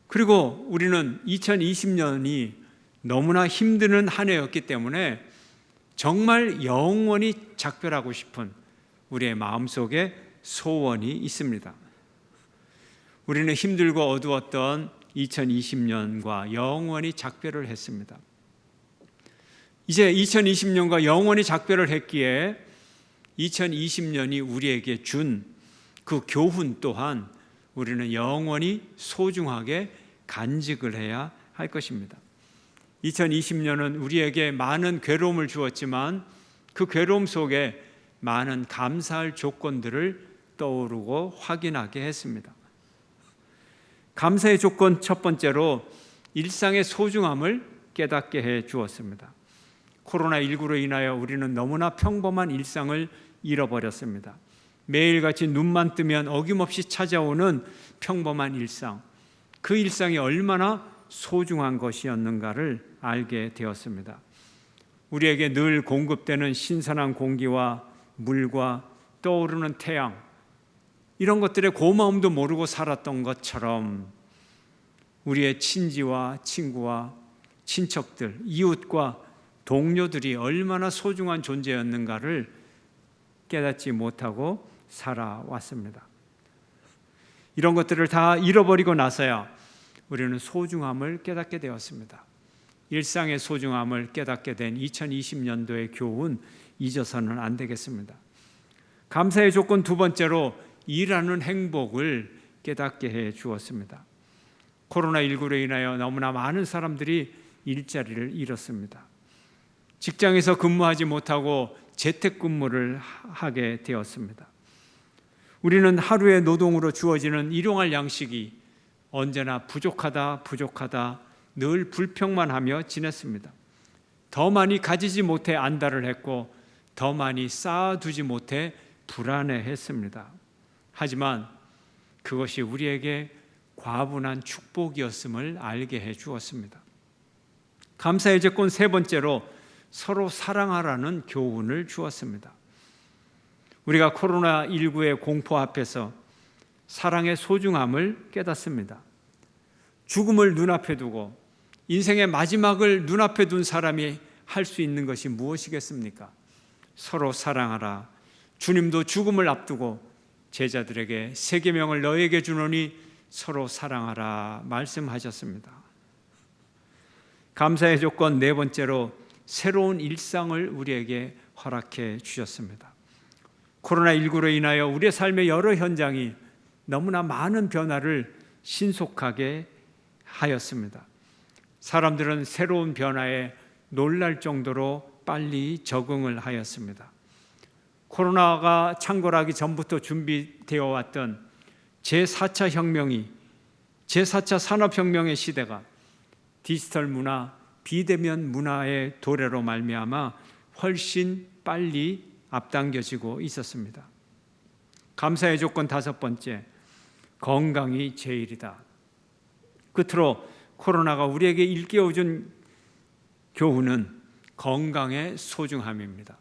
그리고 우리는 2020년이 너무나 힘드는 한 해였기 때문에 정말 영원히 작별하고 싶은 우리의 마음속에 소원이 있습니다. 우리는 힘들고 어두웠던 2020년과 영원히 작별을 했습니다. 이제 2020년과 영원히 작별을 했기에 2020년이 우리에게 준 그 교훈 또한 우리는 영원히 소중하게 간직을 해야 할 것입니다. 2020년은 우리에게 많은 괴로움을 주었지만 그 괴로움 속에 많은 감사할 조건들을 떠오르고 확인하게 했습니다. 감사의 조건 첫 번째로 일상의 소중함을 깨닫게 해 주었습니다. 코로나19로 인하여 우리는 너무나 평범한 일상을 잃어버렸습니다. 매일같이 눈만 뜨면 어김없이 찾아오는 평범한 일상, 그 일상이 얼마나 소중한 것이었는가를 알게 되었습니다. 우리에게 늘 공급되는 신선한 공기와 물과 떠오르는 태양, 이런 것들의 고마움도 모르고 살았던 것처럼 우리의 친지와 친구와 친척들, 이웃과 동료들이 얼마나 소중한 존재였는가를 깨닫지 못하고 살아왔습니다. 이런 것들을 다 잃어버리고 나서야 우리는 소중함을 깨닫게 되었습니다. 일상의 소중함을 깨닫게 된 2020년도의 교훈 잊어서는 안 되겠습니다. 감사의 조건 두 번째로 일하는 행복을 깨닫게 해 주었습니다. 코로나19로 인하여 너무나 많은 사람들이 일자리를 잃었습니다. 직장에서 근무하지 못하고 재택근무를 하게 되었습니다. 우리는 하루의 노동으로 주어지는 일용할 양식이 언제나 부족하다 늘 불평만 하며 지냈습니다. 더 많이 가지지 못해 안달을 했고 더 많이 쌓아두지 못해 불안해했습니다. 하지만 그것이 우리에게 과분한 축복이었음을 알게 해 주었습니다. 감사의 조건 세 번째로 서로 사랑하라는 교훈을 주었습니다. 우리가 코로나19의 공포 앞에서 사랑의 소중함을 깨닫습니다. 죽음을 눈앞에 두고 인생의 마지막을 눈앞에 둔 사람이 할 수 있는 것이 무엇이겠습니까? 서로 사랑하라. 주님도 죽음을 앞두고 제자들에게 새 계명을 너에게 주노니 서로 사랑하라 말씀하셨습니다. 감사의 조건 네 번째로 새로운 일상을 우리에게 허락해 주셨습니다. 코로나19로 인하여 우리의 삶의 여러 현장이 너무나 많은 변화를 신속하게 하였습니다. 사람들은 새로운 변화에 놀랄 정도로 빨리 적응을 하였습니다. 코로나가 창궐하기 전부터 준비되어 왔던 제4차 혁명이 제4차 산업혁명의 시대가 디지털 문화, 비대면 문화의 도래로 말미암아 훨씬 빨리 앞당겨지고 있었습니다. 감사의 조건 다섯 번째, 건강이 제일이다. 끝으로 코로나가 우리에게 일깨워준 교훈은 건강의 소중함입니다.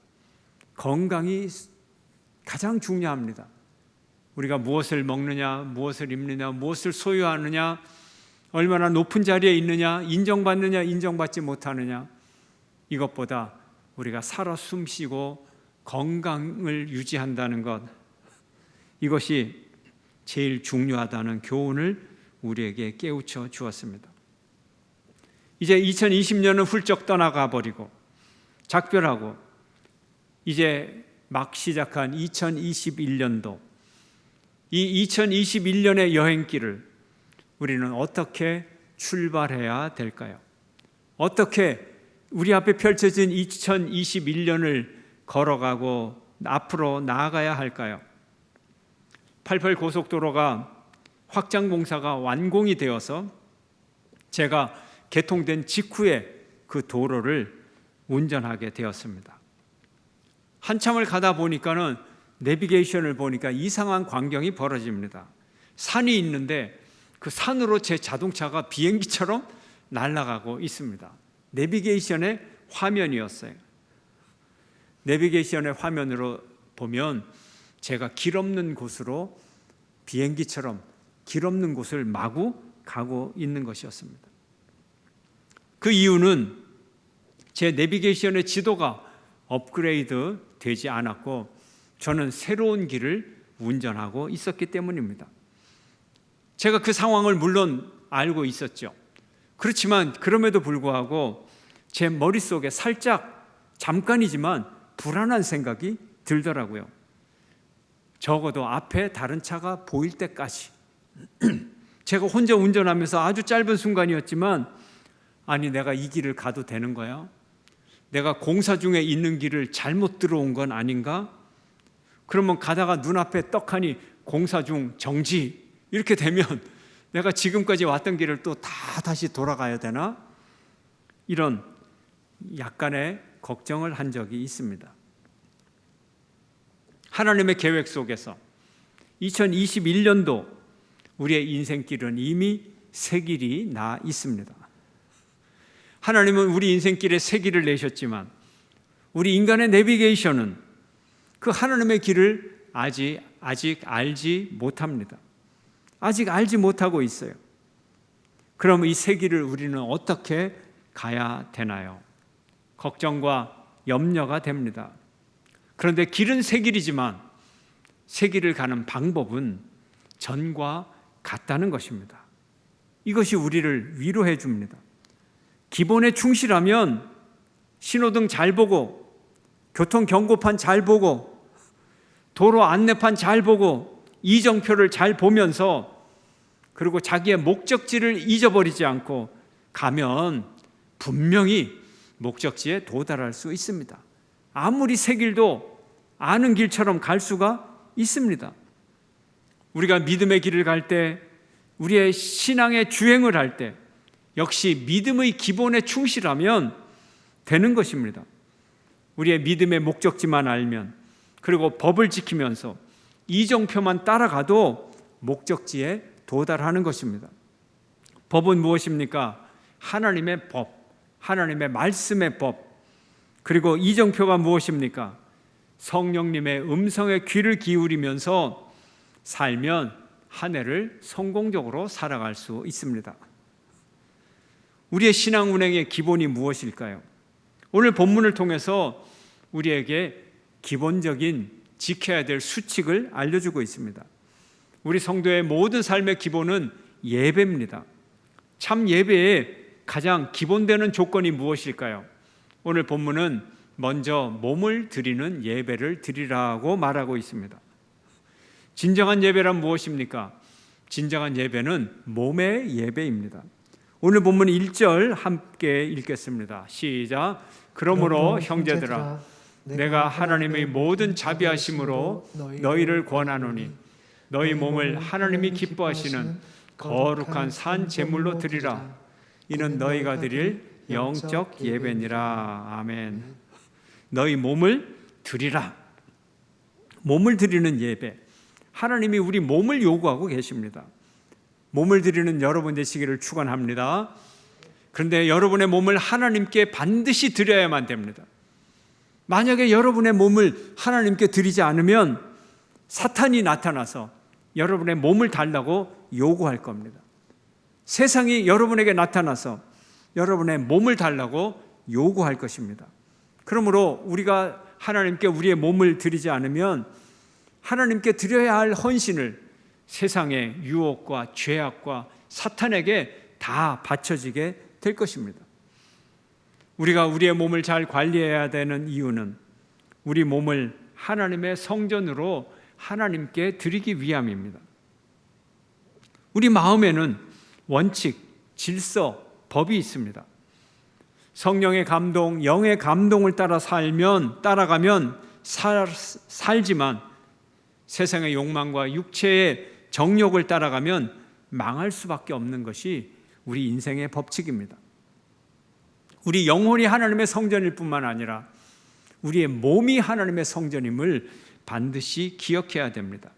건강이 가장 중요합니다. 우리가 무엇을 먹느냐, 무엇을 입느냐, 무엇을 소유하느냐, 얼마나 높은 자리에 있느냐, 인정받느냐, 인정받지 못하느냐, 이것보다 우리가 살아 숨쉬고 건강을 유지한다는 것, 이것이 제일 중요하다는 교훈을 우리에게 깨우쳐 주었습니다. 이제 2020년은 훌쩍 떠나가 버리고 작별하고 이제 막 시작한 2021년도, 이 2021년의 여행길을 우리는 어떻게 출발해야 될까요? 어떻게 우리 앞에 펼쳐진 2021년을 걸어가고 앞으로 나아가야 할까요? 88 고속도로가 확장 공사가 완공이 되어서 제가 개통된 직후에 그 도로를 운전하게 되었습니다. 한참을 가다 보니까는 내비게이션을 보니까 이상한 광경이 벌어집니다. 산이 있는데 그 산으로 제 자동차가 비행기처럼 날아가고 있습니다. 내비게이션의 화면이었어요. 내비게이션의 화면으로 보면 제가 길 없는 곳으로 비행기처럼 길 없는 곳을 마구 가고 있는 것이었습니다. 그 이유는 제 내비게이션의 지도가 업그레이드 되지 않았고 저는 새로운 길을 운전하고 있었기 때문입니다. 제가 그 상황을 물론 알고 있었죠. 그렇지만 그럼에도 불구하고 제 머릿속에 살짝 잠깐이지만 불안한 생각이 들더라고요. 적어도 앞에 다른 차가 보일 때까지 제가 혼자 운전하면서 아주 짧은 순간이었지만 아니 내가 이 길을 가도 되는 거야? 내가 공사 중에 있는 길을 잘못 들어온 건 아닌가? 그러면 가다가 눈앞에 떡하니 공사 중 정지 이렇게 되면 내가 지금까지 왔던 길을 또 다 다시 돌아가야 되나? 이런 약간의 걱정을 한 적이 있습니다. 하나님의 계획 속에서 2021년도 우리의 인생길은 이미 새 길이 나 있습니다. 하나님은 우리 인생길에 새 길을 내셨지만 우리 인간의 내비게이션은 그 하나님의 길을 아직 알지 못합니다. 아직 알지 못하고 있어요. 그럼 이 새 길을 우리는 어떻게 가야 되나요? 걱정과 염려가 됩니다. 그런데 길은 새 길이지만 새 길을 가는 방법은 전과 같다는 것입니다. 이것이 우리를 위로해 줍니다. 기본에 충실하면 신호등 잘 보고 교통경고판 잘 보고 도로 안내판 잘 보고 이정표를 잘 보면서 그리고 자기의 목적지를 잊어버리지 않고 가면 분명히 목적지에 도달할 수 있습니다. 아무리 새 길도 아는 길처럼 갈 수가 있습니다. 우리가 믿음의 길을 갈 때, 우리의 신앙의 주행을 할 때 역시 믿음의 기본에 충실하면 되는 것입니다. 우리의 믿음의 목적지만 알면 그리고 법을 지키면서 이정표만 따라가도 목적지에 도달하는 것입니다. 법은 무엇입니까? 하나님의 법, 하나님의 말씀의 법. 그리고 이정표가 무엇입니까? 성령님의 음성에 귀를 기울이면서 살면 한 해를 성공적으로 살아갈 수 있습니다. 우리의 신앙 운행의 기본이 무엇일까요? 오늘 본문을 통해서 우리에게 기본적인 지켜야 될 수칙을 알려주고 있습니다. 우리 성도의 모든 삶의 기본은 예배입니다. 참 예배의 가장 기본되는 조건이 무엇일까요? 오늘 본문은 먼저 몸을 드리는 예배를 드리라고 말하고 있습니다. 진정한 예배란 무엇입니까? 진정한 예배는 몸의 예배입니다. 오늘 본문 1절 함께 읽겠습니다. 시작. 그러므로 형제들아 내가 하나님의 모든 자비하심으로 너희를 권하노니 너희 몸을 하나님이 기뻐하시는 거룩한 산 제물로 드리라. 이는 너희가 드릴 영적 예배니라. 아멘. 너희 몸을 드리라. 몸을 드리는 예배. 하나님이 우리 몸을 요구하고 계십니다. 몸을 드리는 여러분 되시기를 축원합니다. 그런데 여러분의 몸을 하나님께 반드시 드려야만 됩니다. 만약에 여러분의 몸을 하나님께 드리지 않으면 사탄이 나타나서 여러분의 몸을 달라고 요구할 겁니다. 세상이 여러분에게 나타나서 여러분의 몸을 달라고 요구할 것입니다. 그러므로 우리가 하나님께 우리의 몸을 드리지 않으면 하나님께 드려야 할 헌신을 세상의 유혹과 죄악과 사탄에게 다 바쳐지게 될 것입니다. 우리가 우리의 몸을 잘 관리해야 되는 이유는 우리 몸을 하나님의 성전으로 하나님께 드리기 위함입니다. 우리 마음에는 원칙, 질서, 법이 있습니다. 성령의 감동, 영의 감동을 따라가면 살지만 세상의 욕망과 육체의 정욕을 따라가면 망할 수밖에 없는 것이 우리 인생의 법칙입니다. 우리 영혼이 하나님의 성전일 뿐만 아니라 우리의 몸이 하나님의 성전임을 반드시 기억해야 됩니다.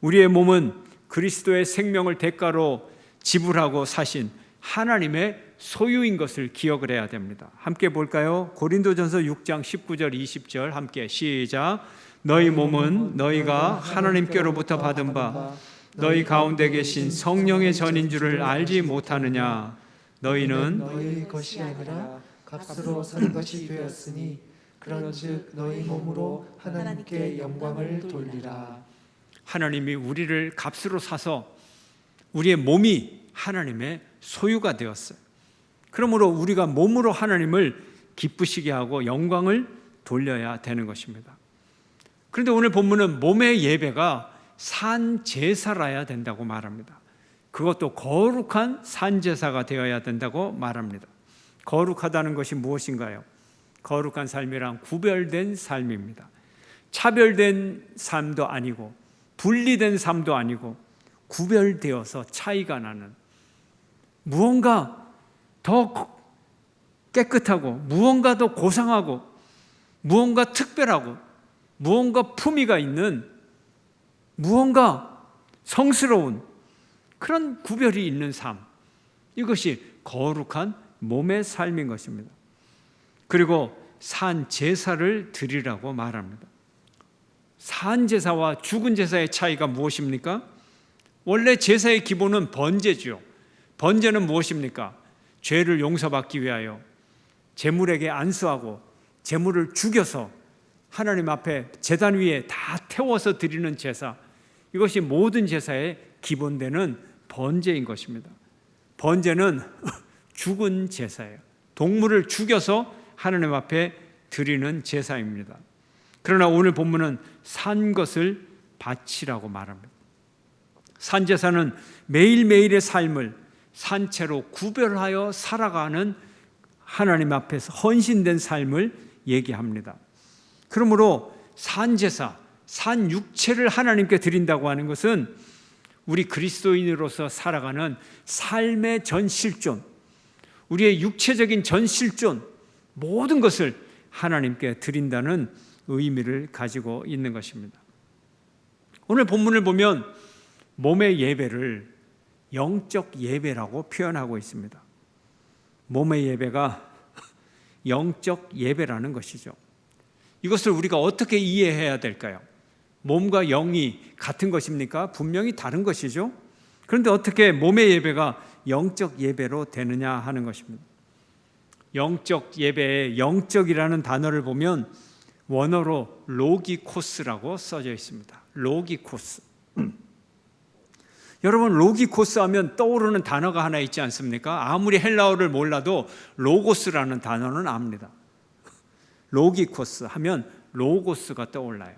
우리의 몸은 그리스도의 생명을 대가로 지불하고 사신 하나님의 소유인 것을 기억을 해야 됩니다. 함께 볼까요? 고린도전서 6장 19절 20절 함께 시작. 너희 몸은 너희가 하나님께로부터 받은 바 너희 가운데 계신 성령의 전인 줄을 알지 못하느냐. 너희는 너희 것이 아니라 값으로 산 것이 되었으니 그런즉 너희 몸으로 하나님께 영광을 돌리라. 하나님이 우리를 값으로 사서 우리의 몸이 하나님의 소유가 되었어요. 그러므로 우리가 몸으로 하나님을 기쁘시게 하고 영광을 돌려야 되는 것입니다. 그런데 오늘 본문은 몸의 예배가 산제사라야 된다고 말합니다. 그것도 거룩한 산제사가 되어야 된다고 말합니다. 거룩하다는 것이 무엇인가요? 거룩한 삶이란 구별된 삶입니다. 차별된 삶도 아니고 분리된 삶도 아니고 구별되어서 차이가 나는 무언가 더 깨끗하고 무언가 더 고상하고 무언가 특별하고 무언가 품위가 있는 무언가 성스러운 그런 구별이 있는 삶, 이것이 거룩한 몸의 삶인 것입니다. 그리고 산 제사를 드리라고 말합니다. 산 제사와 죽은 제사의 차이가 무엇입니까? 원래 제사의 기본은 번제죠. 번제는 무엇입니까? 죄를 용서받기 위하여 제물에게 안수하고 제물을 죽여서 하나님 앞에 제단 위에 다 태워서 드리는 제사, 이것이 모든 제사의 기본되는 번제인 것입니다. 번제는 죽은 제사예요. 동물을 죽여서 하나님 앞에 드리는 제사입니다. 그러나 오늘 본문은 산 것을 바치라고 말합니다. 산제사는 매일매일의 삶을 산채로 구별하여 살아가는 하나님 앞에서 헌신된 삶을 얘기합니다. 그러므로 산제사, 산육체를 하나님께 드린다고 하는 것은 우리 그리스도인으로서 살아가는 삶의 전실존, 우리의 육체적인 전실존, 모든 것을 하나님께 드린다는 의미를 가지고 있는 것입니다. 오늘 본문을 보면 몸의 예배를 영적 예배라고 표현하고 있습니다. 몸의 예배가 영적 예배라는 것이죠. 이것을 우리가 어떻게 이해해야 될까요? 몸과 영이 같은 것입니까? 분명히 다른 것이죠. 그런데 어떻게 몸의 예배가 영적 예배로 되느냐 하는 것입니다. 영적 예배에 영적이라는 단어를 보면 원어로 로기코스라고 써져 있습니다. 로기코스. 여러분, 로기코스 하면 떠오르는 단어가 하나 있지 않습니까? 아무리 헬라어를 몰라도 로고스라는 단어는 압니다. 로기코스 하면 로고스가 떠올라요.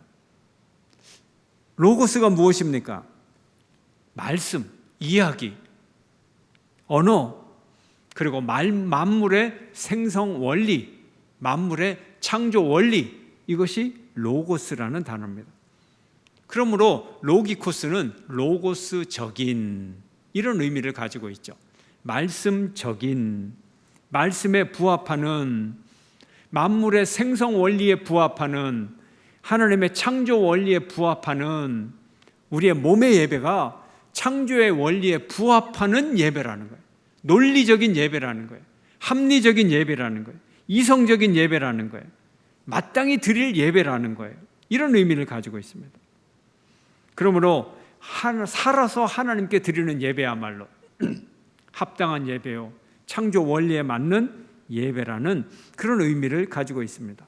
로고스가 무엇입니까? 말씀, 이야기, 언어, 그리고 만물의 생성 원리, 만물의 창조 원리, 이것이 로고스라는 단어입니다. 그러므로 로기코스는 로고스적인 이런 의미를 가지고 있죠. 말씀적인, 말씀에 부합하는, 만물의 생성 원리에 부합하는, 하나님의 창조 원리에 부합하는 우리의 몸의 예배가 창조의 원리에 부합하는 예배라는 거예요. 논리적인 예배라는 거예요. 합리적인 예배라는 거예요. 이성적인 예배라는 거예요. 마땅히 드릴 예배라는 거예요. 이런 의미를 가지고 있습니다. 그러므로 살아서 하나님께 드리는 예배야말로 합당한 예배요, 창조 원리에 맞는 예배라는 그런 의미를 가지고 있습니다.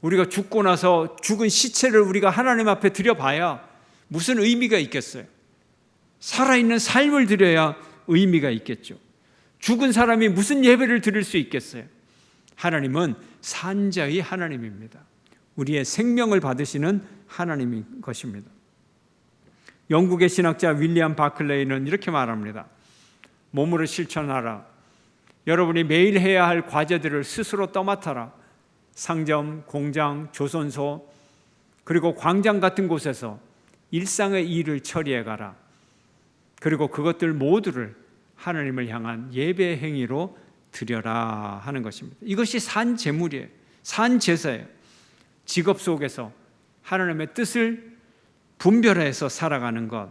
우리가 죽고 나서 죽은 시체를 우리가 하나님 앞에 드려봐야 무슨 의미가 있겠어요? 살아있는 삶을 드려야 의미가 있겠죠. 죽은 사람이 무슨 예배를 드릴 수 있겠어요? 하나님은 산자의 하나님입니다. 우리의 생명을 받으시는 하나님인 것입니다. 영국의 신학자 윌리엄 바클레이는 이렇게 말합니다. 몸으로 실천하라. 여러분이 매일 해야 할 과제들을 스스로 떠맡아라. 상점, 공장, 조선소, 그리고 광장 같은 곳에서 일상의 일을 처리해 가라. 그리고 그것들 모두를 하나님을 향한 예배 행위로 드려라 하는 것입니다. 이것이 산 제물이에요. 산 제사예요. 직업 속에서 하나님의 뜻을 분별해서 살아가는 것,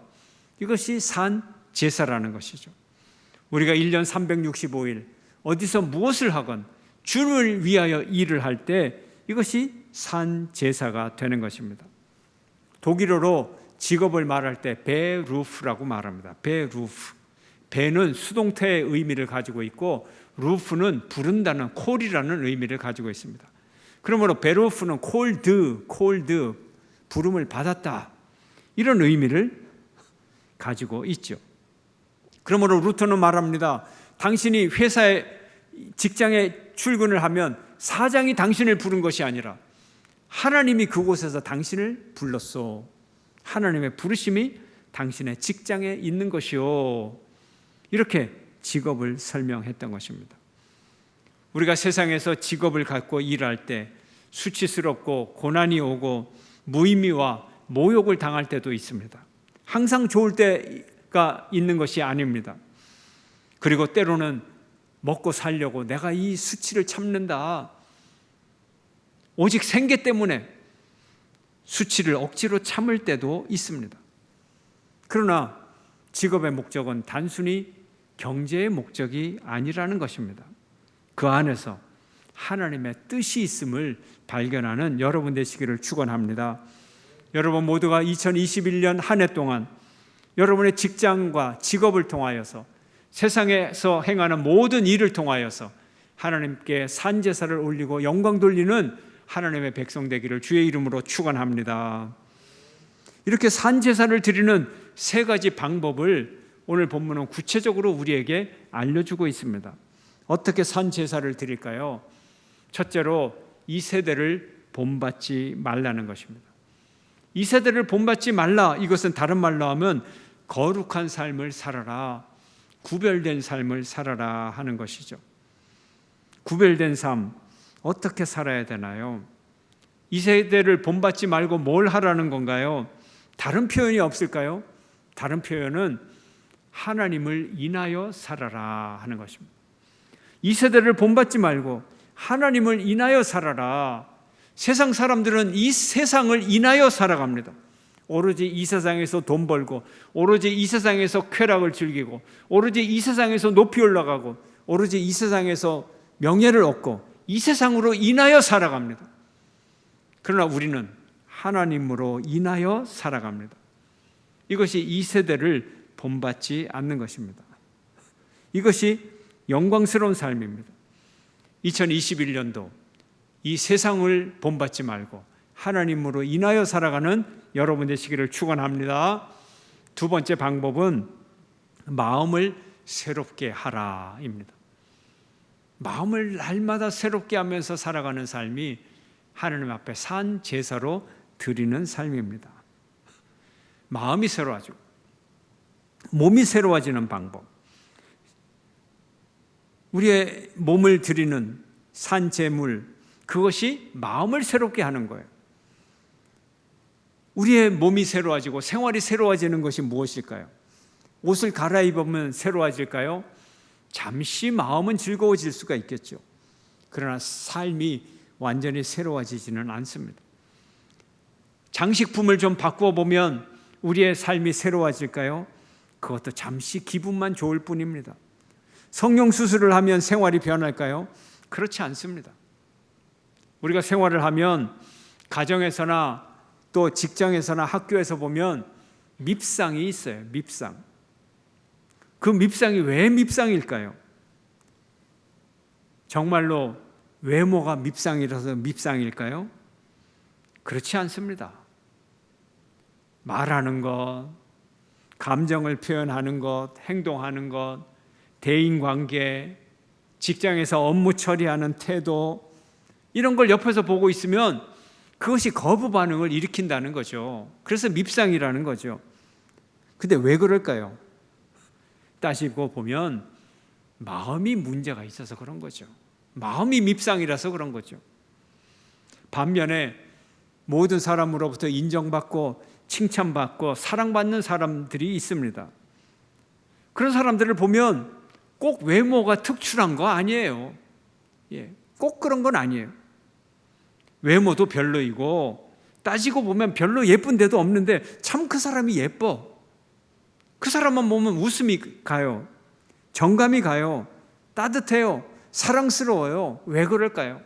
이것이 산 제사라는 것이죠. 우리가 1년 365일 어디서 무엇을 하건 주를 위하여 일을 할 때 이것이 산 제사가 되는 것입니다. 독일어로 직업을 말할 때 베루프라고 말합니다. 베루프. 베는 수동태의 의미를 가지고 있고 루프는 부른다는 콜이라는 의미를 가지고 있습니다. 그러므로 베루프는 콜드, 부름을 받았다, 이런 의미를 가지고 있죠. 그러므로 루터는 말합니다. 당신이 회사에, 직장에 출근을 하면 사장이 당신을 부른 것이 아니라 하나님이 그곳에서 당신을 불렀소. 하나님의 부르심이 당신의 직장에 있는 것이요. 이렇게 직업을 설명했던 것입니다. 우리가 세상에서 직업을 갖고 일할 때 수치스럽고 고난이 오고 무의미와 모욕을 당할 때도 있습니다. 항상 좋을 때가 있는 것이 아닙니다. 그리고 때로는 먹고 살려고 내가 이 수치를 참는다, 오직 생계 때문에 수치를 억지로 참을 때도 있습니다. 그러나 직업의 목적은 단순히 경제의 목적이 아니라는 것입니다. 그 안에서 하나님의 뜻이 있음을 발견하는 여러분 되시기를 축원합니다. 여러분 모두가 2021년 한 해 동안 여러분의 직장과 직업을 통하여서 세상에서 행하는 모든 일을 통하여서 하나님께 산제사를 올리고 영광 돌리는 하나님의 백성 되기를 주의 이름으로 축원합니다. 이렇게 산제사를 드리는 세 가지 방법을 오늘 본문은 구체적으로 우리에게 알려주고 있습니다. 어떻게 산제사를 드릴까요? 첫째로 이 세대를 본받지 말라는 것입니다. 이 세대를 본받지 말라, 이것은 다른 말로 하면 거룩한 삶을 살아라, 구별된 삶을 살아라 하는 것이죠. 구별된 삶, 어떻게 살아야 되나요? 이 세대를 본받지 말고 뭘 하라는 건가요? 다른 표현이 없을까요? 다른 표현은 하나님을 인하여 살아라 하는 것입니다. 이 세대를 본받지 말고 하나님을 인하여 살아라. 세상 사람들은 이 세상을 인하여 살아갑니다. 오로지 이 세상에서 돈 벌고, 오로지 이 세상에서 쾌락을 즐기고, 오로지 이 세상에서 높이 올라가고, 오로지 이 세상에서 명예를 얻고, 이 세상으로 인하여 살아갑니다. 그러나 우리는 하나님으로 인하여 살아갑니다. 이것이 이 세대를 본받지 않는 것입니다. 이것이 영광스러운 삶입니다. 2021년도 이 세상을 본받지 말고 하나님으로 인하여 살아가는 여러분 되시기를 축원합니다. 두 번째 방법은 마음을 새롭게 하라입니다. 마음을 날마다 새롭게 하면서 살아가는 삶이 하나님 앞에 산 제사로 드리는 삶입니다. 마음이 새로워지고 몸이 새로워지는 방법, 우리의 몸을 드리는 산 제물, 그것이 마음을 새롭게 하는 거예요. 우리의 몸이 새로워지고 생활이 새로워지는 것이 무엇일까요? 옷을 갈아입으면 새로워질까요? 잠시 마음은 즐거워질 수가 있겠죠. 그러나 삶이 완전히 새로워지지는 않습니다. 장식품을 좀 바꾸어 보면 우리의 삶이 새로워질까요? 그것도 잠시 기분만 좋을 뿐입니다. 성령 수술을 하면 생활이 변할까요? 그렇지 않습니다. 우리가 생활을 하면 가정에서나 또 직장에서나 학교에서 보면 밉상이 있어요. 밉상. 그 밉상이 왜 밉상일까요? 정말로 외모가 밉상이라서 밉상일까요? 그렇지 않습니다. 말하는 것, 감정을 표현하는 것, 행동하는 것, 대인관계, 직장에서 업무 처리하는 태도, 이런 걸 옆에서 보고 있으면 그것이 거부 반응을 일으킨다는 거죠. 그래서 밉상이라는 거죠. 근데 왜 그럴까요? 따지고 보면 마음이 문제가 있어서 그런 거죠. 마음이 밉상이라서 그런 거죠. 반면에 모든 사람으로부터 인정받고 칭찬받고 사랑받는 사람들이 있습니다. 그런 사람들을 보면 꼭 외모가 특출한 거 아니에요. 꼭 그런 건 아니에요. 외모도 별로이고 따지고 보면 별로 예쁜 데도 없는데 참 그 사람이 예뻐. 그 사람만 보면 웃음이 가요. 정감이 가요. 따뜻해요. 사랑스러워요. 왜 그럴까요?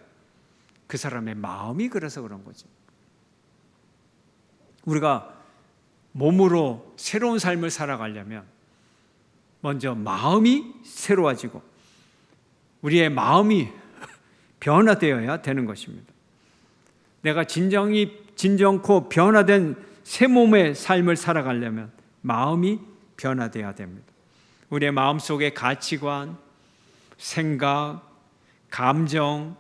그 사람의 마음이 그래서 그런 거죠. 우리가 몸으로 새로운 삶을 살아가려면 먼저 마음이 새로워지고 우리의 마음이 변화되어야 되는 것입니다. 내가 진정코 변화된 새 몸의 삶을 살아가려면 마음이 변화되어야 됩니다. 우리의 마음속의 가치관, 생각, 감정,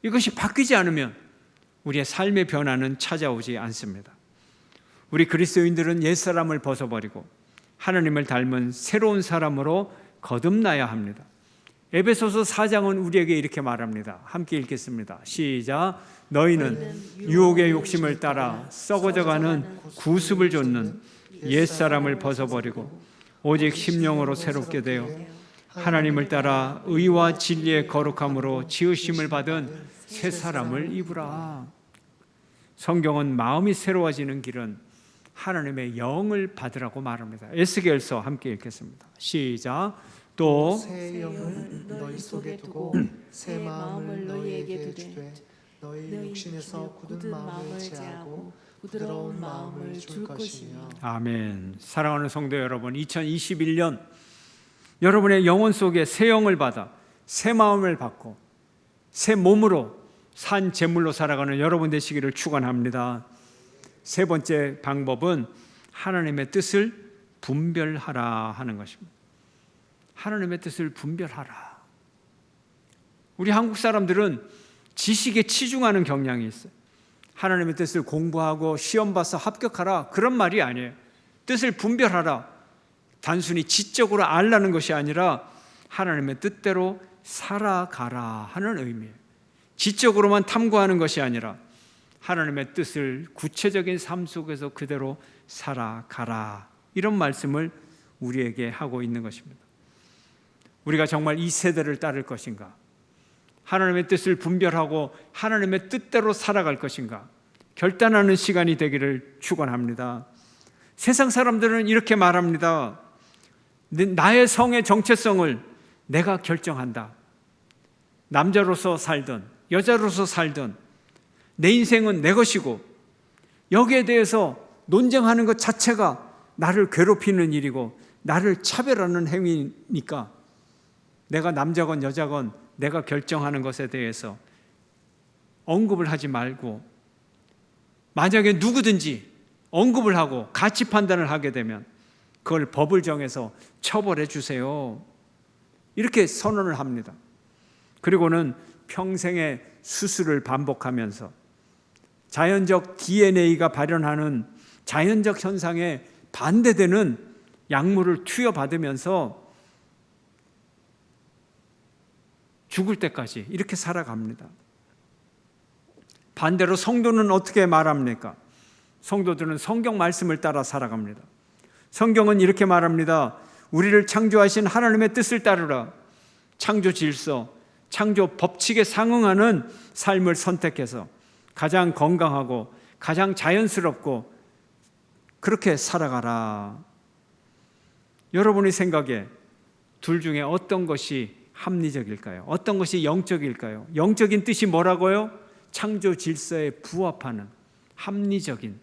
이것이 바뀌지 않으면 우리의 삶의 변화는 찾아오지 않습니다. 우리 그리스도인들은 옛사람을 벗어버리고 하나님을 닮은 새로운 사람으로 거듭나야 합니다. 에베소서 4장은 우리에게 이렇게 말합니다. 함께 읽겠습니다. 시작. 너희는 유혹의 욕심을 따라 썩어져가는 구습을 좇는 옛사람을 벗어버리고 오직 심령으로 새롭게 되어 하나님을 따라 의와 진리의 거룩함으로 지으심을 받은 새 사람을 입으라. 성경은 마음이 새로워지는 길은 하나님의 영을 받으라고 말합니다. 에스겔서 함께 읽겠습니다. 시작. 또 새 영을 너희 속에 두고 새 마음을 너희에게 주되 너희 육신에서 굳은 마음을 제하고 부드러운 마음을 줄 것이며. 아멘. 사랑하는 성도 여러분, 2021년 여러분의 영혼 속에 새 영을 받아 새 마음을 받고 새 몸으로 산 제물로 살아가는 여러분 되시기를 축원합니다. 세 번째 방법은 하나님의 뜻을 분별하라 하는 것입니다. 하나님의 뜻을 분별하라. 우리 한국 사람들은 지식에 치중하는 경향이 있어요. 하나님의 뜻을 공부하고 시험 봐서 합격하라, 그런 말이 아니에요. 뜻을 분별하라. 단순히 지적으로 알라는 것이 아니라 하나님의 뜻대로 살아가라 하는 의미예요. 지적으로만 탐구하는 것이 아니라 하나님의 뜻을 구체적인 삶 속에서 그대로 살아가라, 이런 말씀을 우리에게 하고 있는 것입니다. 우리가 정말 이 세대를 따를 것인가? 하나님의 뜻을 분별하고 하나님의 뜻대로 살아갈 것인가? 결단하는 시간이 되기를 축원합니다. 세상 사람들은 이렇게 말합니다. 나의 성의 정체성을 내가 결정한다. 남자로서 살든 여자로서 살든 내 인생은 내 것이고 여기에 대해서 논쟁하는 것 자체가 나를 괴롭히는 일이고 나를 차별하는 행위니까 내가 남자건 여자건 내가 결정하는 것에 대해서 언급을 하지 말고, 만약에 누구든지 언급을 하고 가치 판단을 하게 되면 그걸 법을 정해서 처벌해 주세요, 이렇게 선언을 합니다. 그리고는 평생의 수술을 반복하면서 자연적 DNA가 발현하는 자연적 현상에 반대되는 약물을 투여받으면서 죽을 때까지 이렇게 살아갑니다. 반대로 성도는 어떻게 말합니까? 성도들은 성경 말씀을 따라 살아갑니다. 성경은 이렇게 말합니다. 우리를 창조하신 하나님의 뜻을 따르라. 창조 질서, 창조 법칙에 상응하는 삶을 선택해서 가장 건강하고 가장 자연스럽고 그렇게 살아가라. 여러분의 생각에 둘 중에 어떤 것이 합리적일까요? 어떤 것이 영적일까요? 영적인 뜻이 뭐라고요? 창조 질서에 부합하는 합리적인,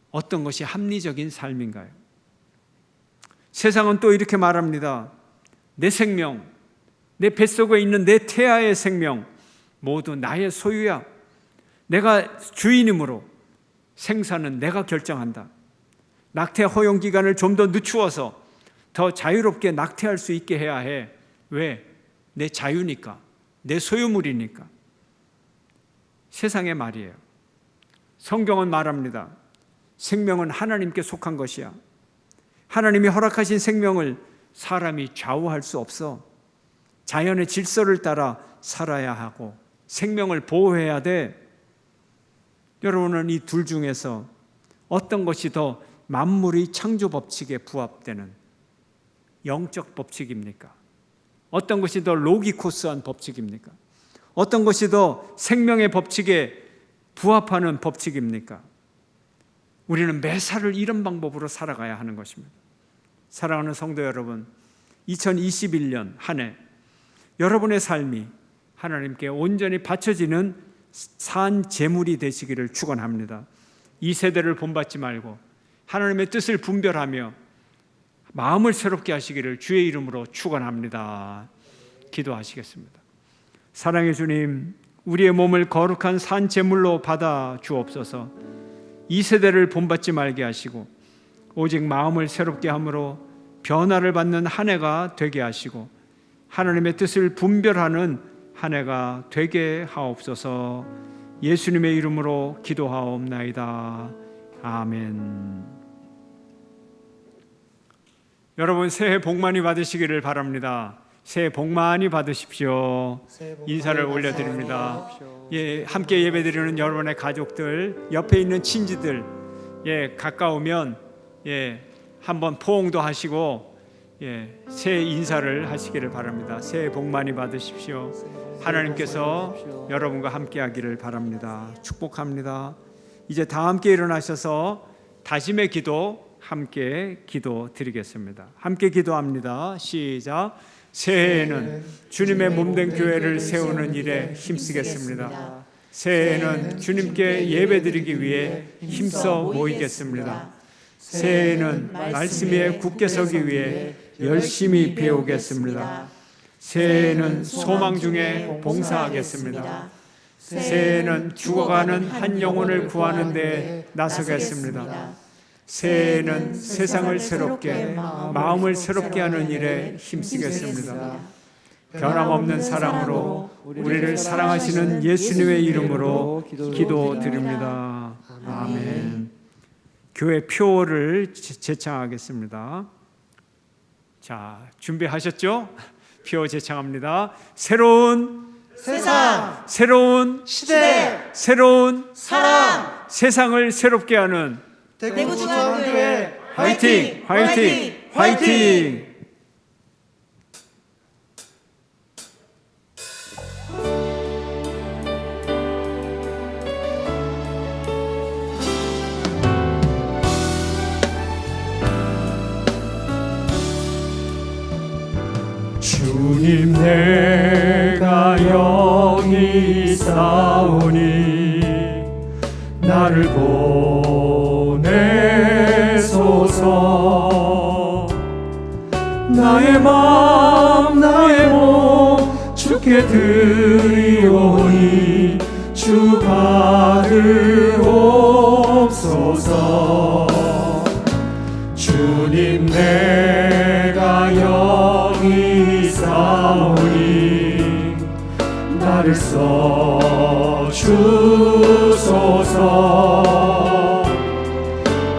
어떤 것이 합리적인 삶인가요? 세상은 또 이렇게 말합니다. 내 생명, 내 뱃속에 있는 내 태아의 생명 모두 나의 소유야. 내가 주인이므로 생사는 내가 결정한다. 낙태 허용 기간을 좀 더 늦추어서 더 자유롭게 낙태할 수 있게 해야 해. 왜? 내 자유니까, 내 소유물이니까. 세상의 말이에요. 성경은 말합니다. 생명은 하나님께 속한 것이야. 하나님이 허락하신 생명을 사람이 좌우할 수 없어. 자연의 질서를 따라 살아야 하고 생명을 보호해야 돼. 여러분은 이 둘 중에서 어떤 것이 더 만물의 창조 법칙에 부합되는 영적 법칙입니까? 어떤 것이 더 로기코스한 법칙입니까? 어떤 것이 더 생명의 법칙에 부합하는 법칙입니까? 우리는 매사를 이런 방법으로 살아가야 하는 것입니다. 사랑하는 성도 여러분, 2021년 한 해 여러분의 삶이 하나님께 온전히 바쳐지는 산 제물이 되시기를 축원합니다. 이 세대를 본받지 말고 하나님의 뜻을 분별하며 마음을 새롭게 하시기를 주의 이름으로 축원합니다. 기도하시겠습니다. 사랑의 주님, 우리의 몸을 거룩한 산 제물로 받아 주옵소서. 이 세대를 본받지 말게 하시고 오직 마음을 새롭게 함으로 변화를 받는 한 해가 되게 하시고 하나님의 뜻을 분별하는 한 해가 되게 하옵소서. 예수님의 이름으로 기도하옵나이다. 아멘. 여러분 새해 복 많이 받으시기를 바랍니다. 새해 복 많이 받으십시오. 인사를 올려드립니다. 예, 함께 예배드리는 여러분의 가족들, 옆에 있는 친지들, 예, 가까우면 예, 한번 포옹도 하시고 예, 새해 인사를 하시기를 바랍니다. 새해 복 많이 받으십시오. 하나님께서 여러분과 함께하기를 바랍니다. 축복합니다. 이제 다 함께 일어나셔서 다짐의 기도 함께 기도 드리겠습니다. 함께 기도합니다. 시작. 새해에는 주님의 몸된 교회를 세우는 일에 힘쓰겠습니다. 새해에는 주님께 예배드리기 위해 힘써 모이겠습니다. 새해에는 말씀 위에 굳게 서기 위해 열심히 배우겠습니다. 새해에는 소망 중에 봉사하겠습니다. 새해에는 죽어가는 한 영혼을 구하는 데 나서겠습니다. 새해에는 세상을 새롭게, 마음을 새롭게 하는 일에 힘쓰겠습니다. 변함없는 사랑으로 우리를 사랑하시는 예수님의 이름으로 기도드립니다. 아멘. 교회 표를 제창하겠습니다. 자, 준비하셨죠? 표 제창합니다. 새로운 세상, 새로운 시대, 새로운 사랑, 세상을 새롭게 하는 대구중앙교회 화이팅! 화이팅! 화이팅! 주님 내가 여기 있사오니 나를 보내소서. 나의 마음 나의 몸 주께 드리오니 주 받으옵소서. 주님 내가 여기 있사오니 나를 써주소서.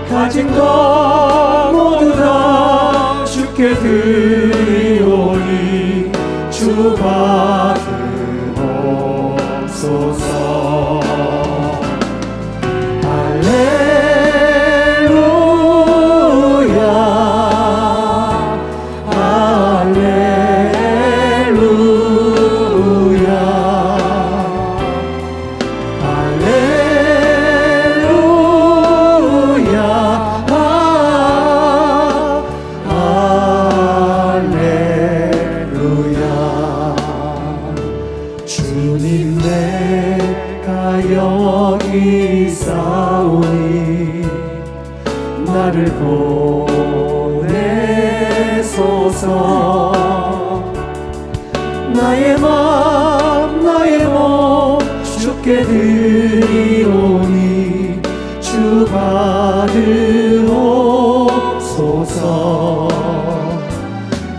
가진 것 모두 다 주께 드리오니 주 받으옵소서. 할렐루야 싸우니 나를 보내소서. 나의 몸 주께 드리오니 주 받으옵소서.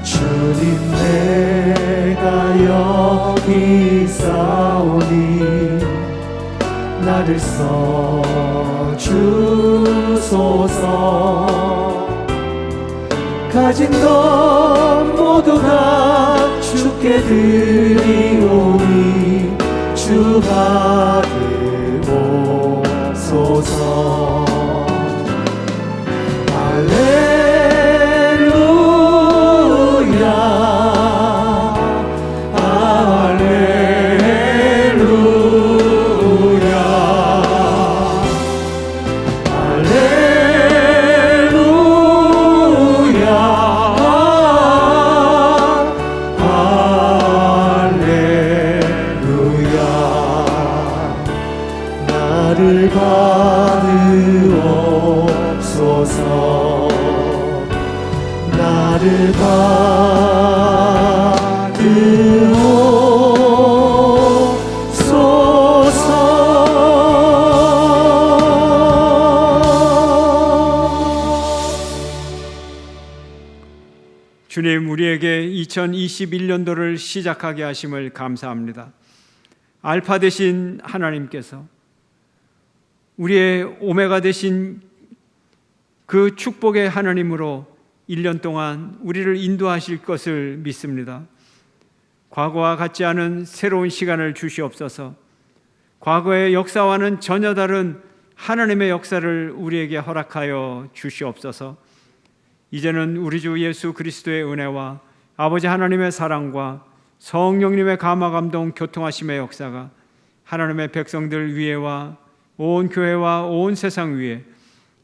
주님 내가 여기 싸우니 나를 써주소서. 가진 것 모두 다 주께 드리오니 주 받으옵소서. 할렐루야 나를 받으옵소서. 나를 주님, 우리에게 2021년도를 시작하게 하심을 감사합니다. 알파 되신 하나님께서 우리의 오메가 되신 그 축복의 하나님으로 1년 동안 우리를 인도하실 것을 믿습니다. 과거와 같지 않은 새로운 시간을 주시옵소서. 과거의 역사와는 전혀 다른 하나님의 역사를 우리에게 허락하여 주시옵소서. 이제는 우리 주 예수 그리스도의 은혜와 아버지 하나님의 사랑과 성령님의 감화 감동 교통하심의 역사가 하나님의 백성들 위에와 온 교회와 온 세상 위에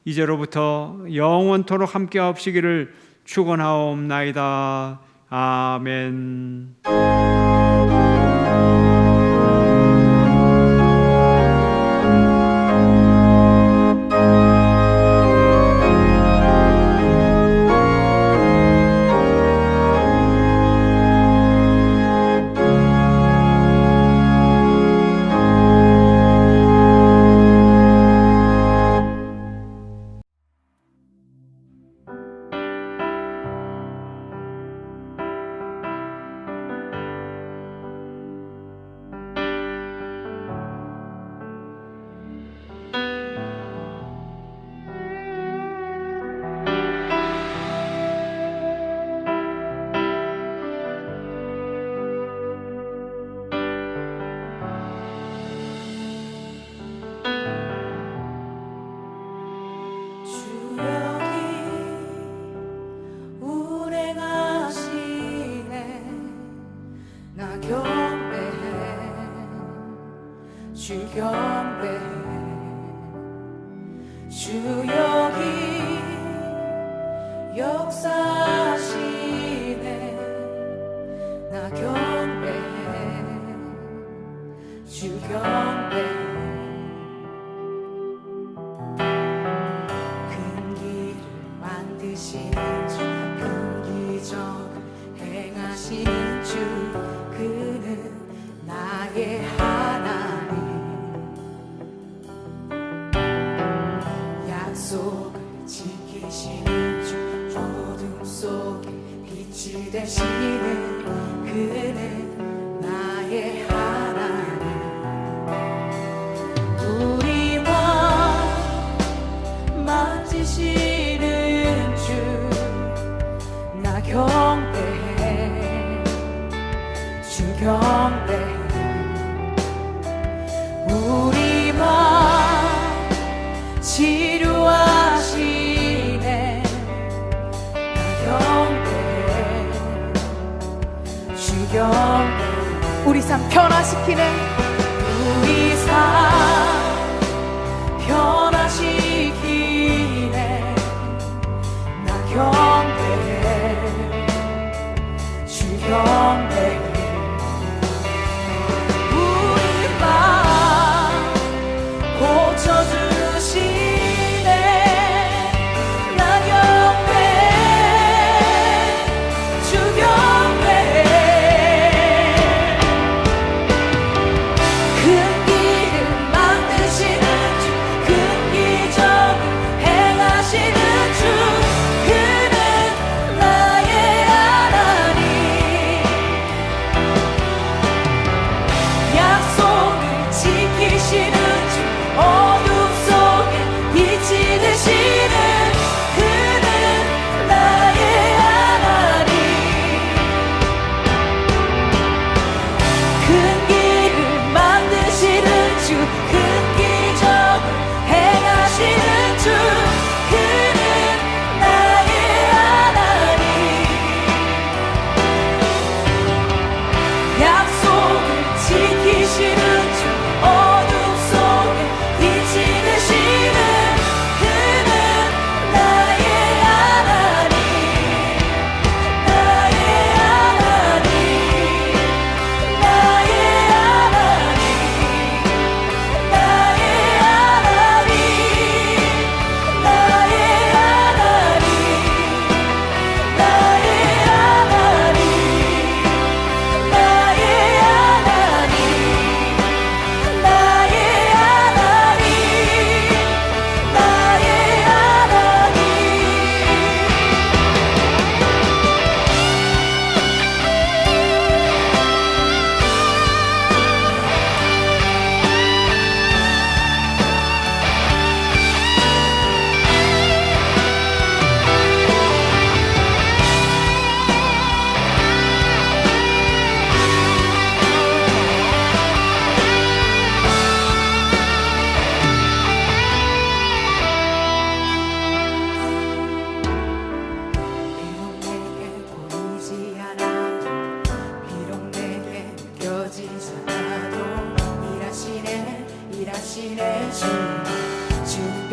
이제로부터 영원토록 함께하옵시기를 축원하옵나이다. 아멘. 주 여기 역사하시네. 나 경배해. 주 경배해. 큰 길을 만드신 주, 큰 기적 행하신 주, 그는 나의 하나님. 약속을 지키시는 주, 어둠 속에 빛이 되시는 그는 나의 하나님. 우리와 만지시는 주, 나 경배해. 주 경배해. 우리와 치료하시네. 나 경배해. 주 경배해. 우리 삶 변화시키네. 우리 삶 변화시키네. 나 경배해. 주 경배해. 우리 맘 고쳐주시네.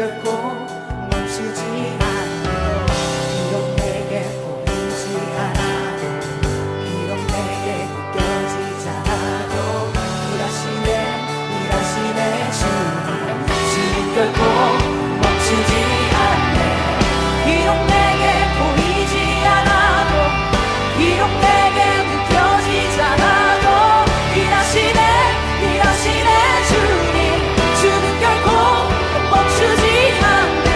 결코 멈추지 않네. 비록 내게 보이지 않아도 비록 내게 느껴지지 않아도 일하시네 주님 결코 멈추지 않네. 비록 내게 보이지 않아도 비록 내게 느껴지지 않아도 일하시네 주님 결코 멈추지 않네.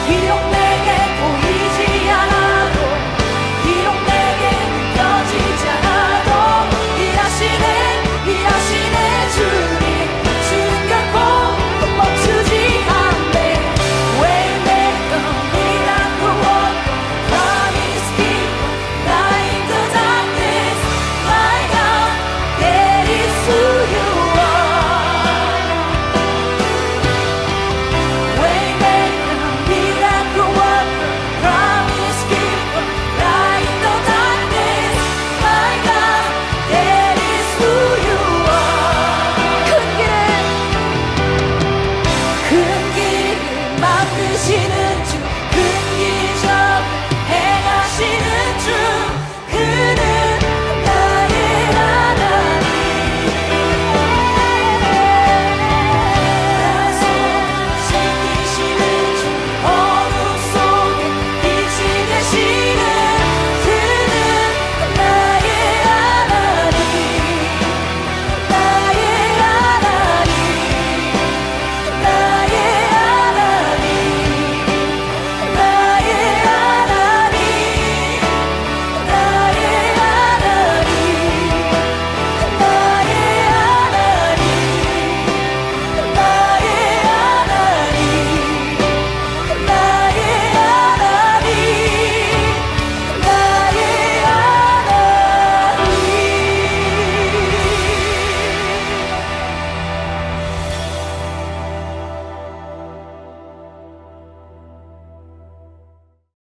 비록 내게 보이지 않아도 비록 내게 느껴지지 않아도 일하시네 주님 결코 멈추지 않네. Waymaker, miracle worker, promise keeper, light in the darkness, my God, that is who you are. Waymaker, miracle worker, promise keeper, light in the darkness, my God, that is who you are. 큰 길을 만드시는